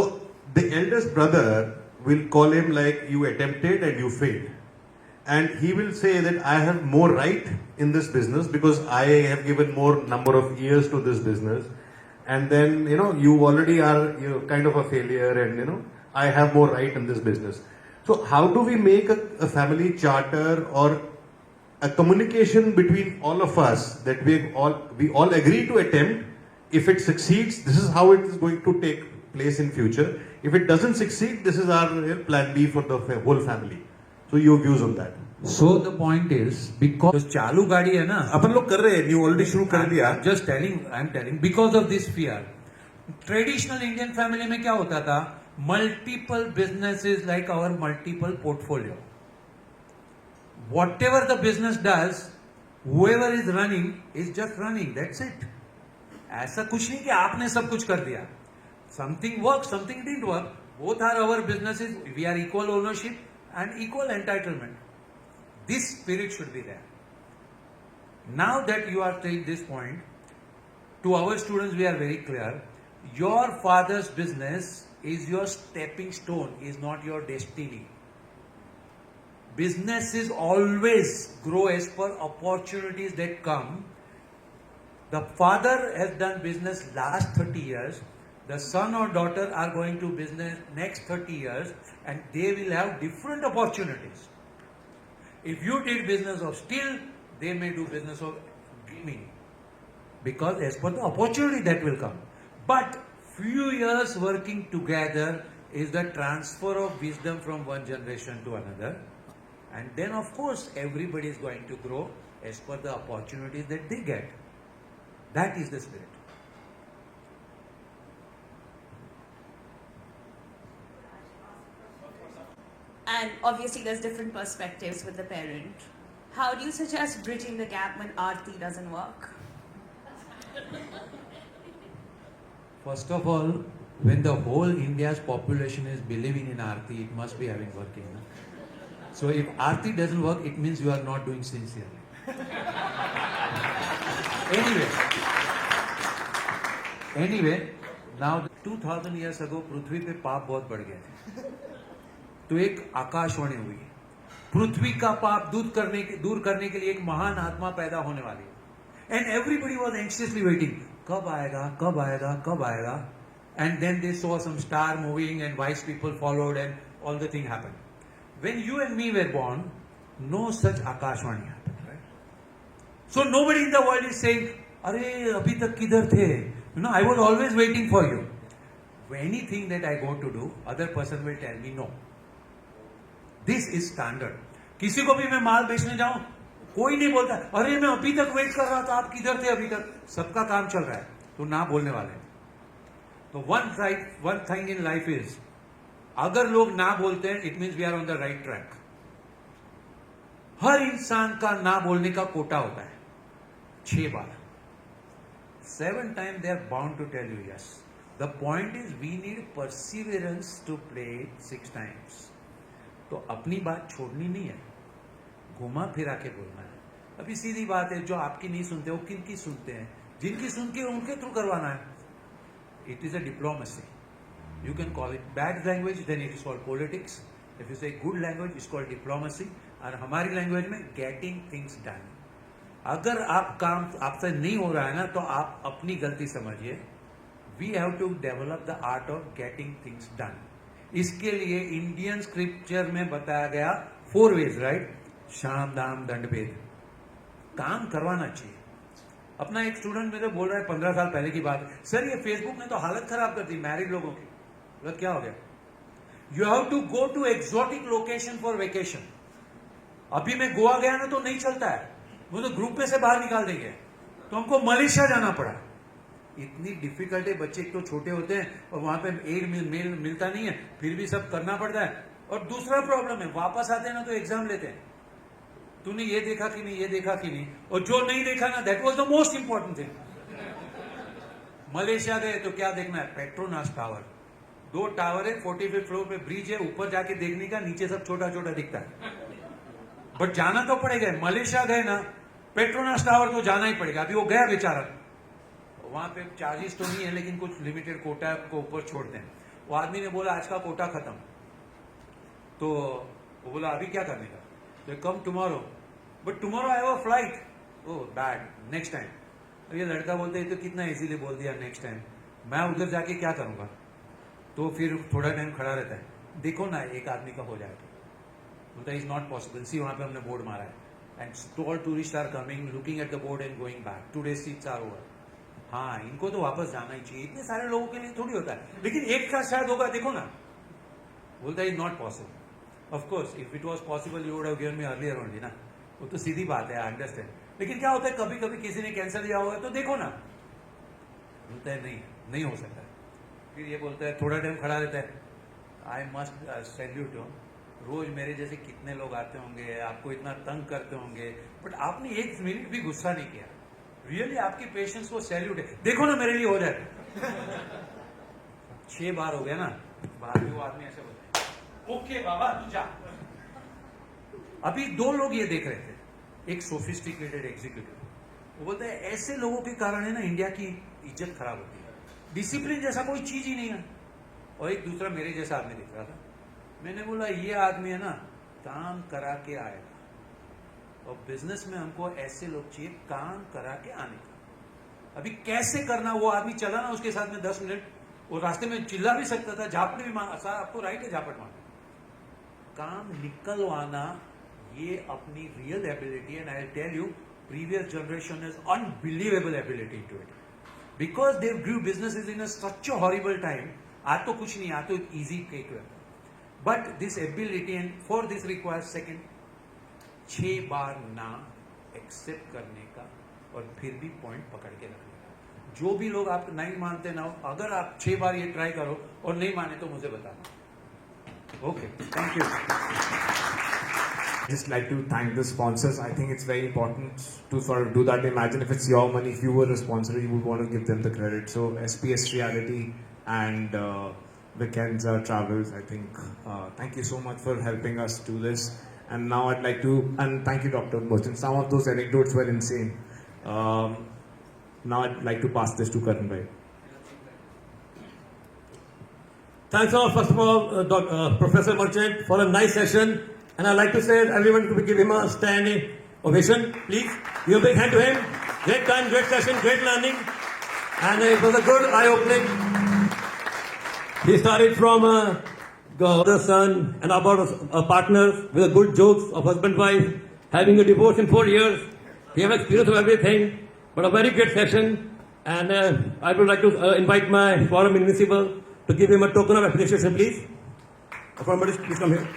the eldest brother will call him like, you attempted and you failed. And he will say that I have more right in this business because I have given more number of years to this business. And then, you already are kind of a failure, and I have more right in this business. So how do we make a family charter or a communication between all of us that we all agree to attempt? If it succeeds, this is how it is going to take place in future. If it doesn't succeed, this is our plan B for the whole family. So your views on that? So the point is, because चालू गाड़ी है ना, अपन लोग कर रहे हैं, new already शुरू कर दिया. I'm telling, because of this fear, traditional Indian family में क्या होता था? Multiple businesses like our multiple portfolio. Whatever the business does, whoever is running is just running. That's it. ऐसा कुछ नहीं कि आपने सब कुछ कर दिया. Something works, something didn't work. Both are our businesses. We are equal ownership and equal entitlement. This spirit should be there. Now that you are saying this point, to our students we are very clear. Your father's business is your stepping stone, is not your destiny. Businesses always grow as per opportunities that come. The father has done business last 30 years. The son or daughter are going to business next 30 years and they will have different opportunities. If you did business of steel, they may do business of gaming. Because as per the opportunity that will come. But few years working together is the transfer of wisdom from one generation to another. And then of course everybody is going to grow as per the opportunities that they get. That is the spirit. And obviously there's different perspectives with the parent. How do you suggest bridging the gap when Aarti doesn't work? First of all, when the whole India's population is believing in Aarti, it must be having working. No? So if Aarti doesn't work, it means you are not doing sincerely. Anyway, now 2000 years ago, पृथ्वी पे पाप बहुत बढ़ गए थे. तो एक आकाशवाणी हुई. पृथ्वी का पाप दूर करने के लिए एक महान आत्मा पैदा होने वाली है. And everybody was anxiously waiting. कब आएगा, कब आएगा, कब आएगा? And then they saw some star moving and wise people followed and all the thing happened. When you and me were born, no such Akashvani happened, right? So nobody in the world is saying, "Arey, abhi tak kidhar the?" You know, I was always waiting for you. Anything that I go to do, other person will tell me no. This is standard. किसी को भी मैं माल बेचने जाऊं, कोई नहीं बोलता, अरे मैं अभी तक वेट कर रहा था, आप किधर थे अभी तक? सबका काम चल रहा है, तो ना बोलने वाले हैं. तो one thing in life is, अगर लोग ना बोलते हैं, it means we are on the right track. हर इंसान का ना बोलने का कोटा होता है 6 बार. 7 times they are bound to tell you yes. The point is we need perseverance to play 6 times. तो अपनी बात छोड़नी नहीं है, घुमा फिरा के बोलना है. अभी सीधी बात है, जो आपकी नहीं सुनते वो किन की सुनते हैं? जिनकी सुनती है उनके थ्रू करवाना है. It is a diplomacy. You can call it bad language, then it is called politics. If you say good language, it's called diplomacy. और हमारी लैंग्वेज में getting things done. अगर आप काम आपसे नहीं हो रहा है ना, तो आप अपनी गलती समझिए. We have to develop the art of getting things done. इसके लिए इंडियन स्क्रिप्चर में बताया गया 4 ways, राइट? शाम दाम दंड भेद. काम करवाना चाहिए. अपना एक स्टूडेंट मेरे बोल रहा है 15 साल पहले की बात, सर ये फेसबुक ने तो हालत खराब कर दी मैरिड लोगों की. मतलब क्या हो गया? You have to go to exotic location for vacation. अभी मैं गोवा गया ना तो नहीं चलता है, वो तो ग्रुप में से बाहर निकाल देंगे. तो हमको मलेशिया जाना पड़ा. इतनी डिफिकल्ट है. बच्चे एक तो छोटे होते हैं और वहां पे एड मिलता नहीं है, फिर भी सब करना पड़ता है. और दूसरा प्रॉब्लम है, वापस आते हैं ना तो एग्जाम लेते हैं, तूने ये देखा कि नहीं, ये देखा कि नहीं. और जो नहीं देखा ना, that was the most important thing. Malaysia गए तो क्या देखना है? Petronas tower. 2 टावर है, 45th फ्लोर पे ब्रिज है, ऊपर जाके देखने का, नीचे सब छोटा छोटा दिखता है. बट जाना तो पड़ेगा. मलेशिया गए ना, पेट्रोनास टावर तो जाना ही पड़ेगा. अभी वो गया बेचारा, वहां पे चार्जेस तो नहीं है लेकिन कुछ लिमिटेड कोटा को ऊपर छोड़ते हैं. वो आदमी ने बोला आज का कोटा खत्म. तो वो बोला अभी क्या करने का? तो come tomorrow. But tomorrow I have a flight. Oh bad, next time. अब ये लड़का बोलते है तो कितना इजीली बोल दिया नेक्स्ट टाइम. मैं उधर जाके क्या करूंगा? तो फिर थोड़ा टाइम खड़ा रहता है. देखो ना एक आदमी का हो जाएगा. बोलता इज नॉट पॉसिबल. सी वहां पे हमने बोर्ड मारा है and all tourist are coming, looking at the board and going back. 2 days seats are over. हाँ, इनको तो वापस जाना ही चाहिए. इतने सारे लोगों के लिए थोड़ी होता है, लेकिन एक का शायद होगा. देखो ना, बोलता is not possible. Of course if it was possible you would have given me earlier only ना. वो तो सीधी बात है, आई अंडरस्टैंड. लेकिन क्या होता है, कभी कभी किसी ने कैंसिल किया होगा तो देखो ना, बोलता है नहीं हो सकता. फिर ये बोलता है, थोड़ा टाइम खड़ा रहता है, आई मस्ट सैल्यूट यू, रोज मेरे जैसे कितने लोग आते होंगे, आपको इतना तंग करते होंगे, बट आपने एक मिनट भी गुस्सा नहीं किया, रियली आपकी पेशेंस को सैल्यूट है, देखो ना मेरे लिए हो जाए। 6 बार हो गया ना, बाद में वो आदमी ऐसे बोलता है, ओके बाबा तू जा। अभी 2 लोग ये देख रहे थे, एक सोफिस्टिकेटेड एग्जीक्यूटिव, वो बोलते हैं ऐसे लोगों के कारण है ना इंडिया की इज्जत खराब होती है, डिसिप्लिन जैसा कोई चीज ही नहीं है। और एक दूसरा मेरे जैसा आदमी दिख रहा था, मैंने बोला ये आदमी है ना काम करा के आएगा, और बिजनेस में हमको ऐसे लोग चाहिए काम करा के आने का। अभी कैसे करना, वो आदमी चला ना उसके साथ में 10 मिनट, वो रास्ते में चिल्ला भी सकता था, झापने भी मांगा, सर आपको राइट है झापट मांगा, काम निकलवाना ये अपनी real ability, and I tell you previous generation is unbelievable ability to it, because they grew businesses in such a horrible time. आज तो कुछ नहीं, आज तो इजी केक है, but this ability and for this requires second 6 बार ना accept करने का, और फिर भी पॉइंट पकड़ के रखने का। जो भी लोग आप नहीं मानते ना, अगर आप 6 बार ये ट्राई करो और नहीं माने तो मुझे बताना। Okay, thank you. Just like to thank the sponsors. I think it's very important to sort of do that. Imagine if it's your money, if you were a sponsor, you would want to give them the credit. So SPS Reality and Vicenza Travels, I think, thank you so much for helping us do this. And now I'd like to, and thank you Dr. Boston. Some of those anecdotes were insane. Now I'd like to pass this to Karan Bhai. Thanks all, first of all, Professor Merchant, for a nice session. And I'd like to say everyone to give him a standing ovation, please. Give a big hand to him. Great time, great session, great learning. And it was a good eye-opening. He started from the son and about partners with a good jokes of husband-wife, having a divorce in 4 years. We have experience of everything, but a very great session. And I would like to invite my forum invincible to give him a token of appreciation, please. Forum, please come here.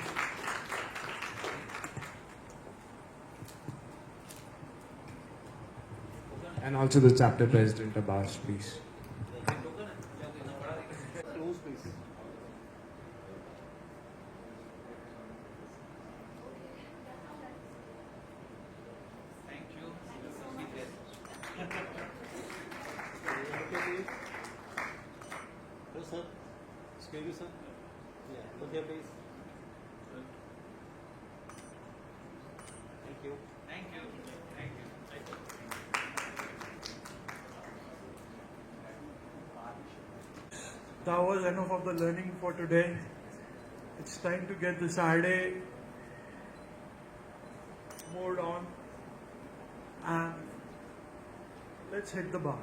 And also the chapter president, Abbas, please. Sir, excuse me, sir. Yeah, look here, please. Thank you. That was enough of the learning for today. It's time to get the Saturday mode on and let's hit the bar.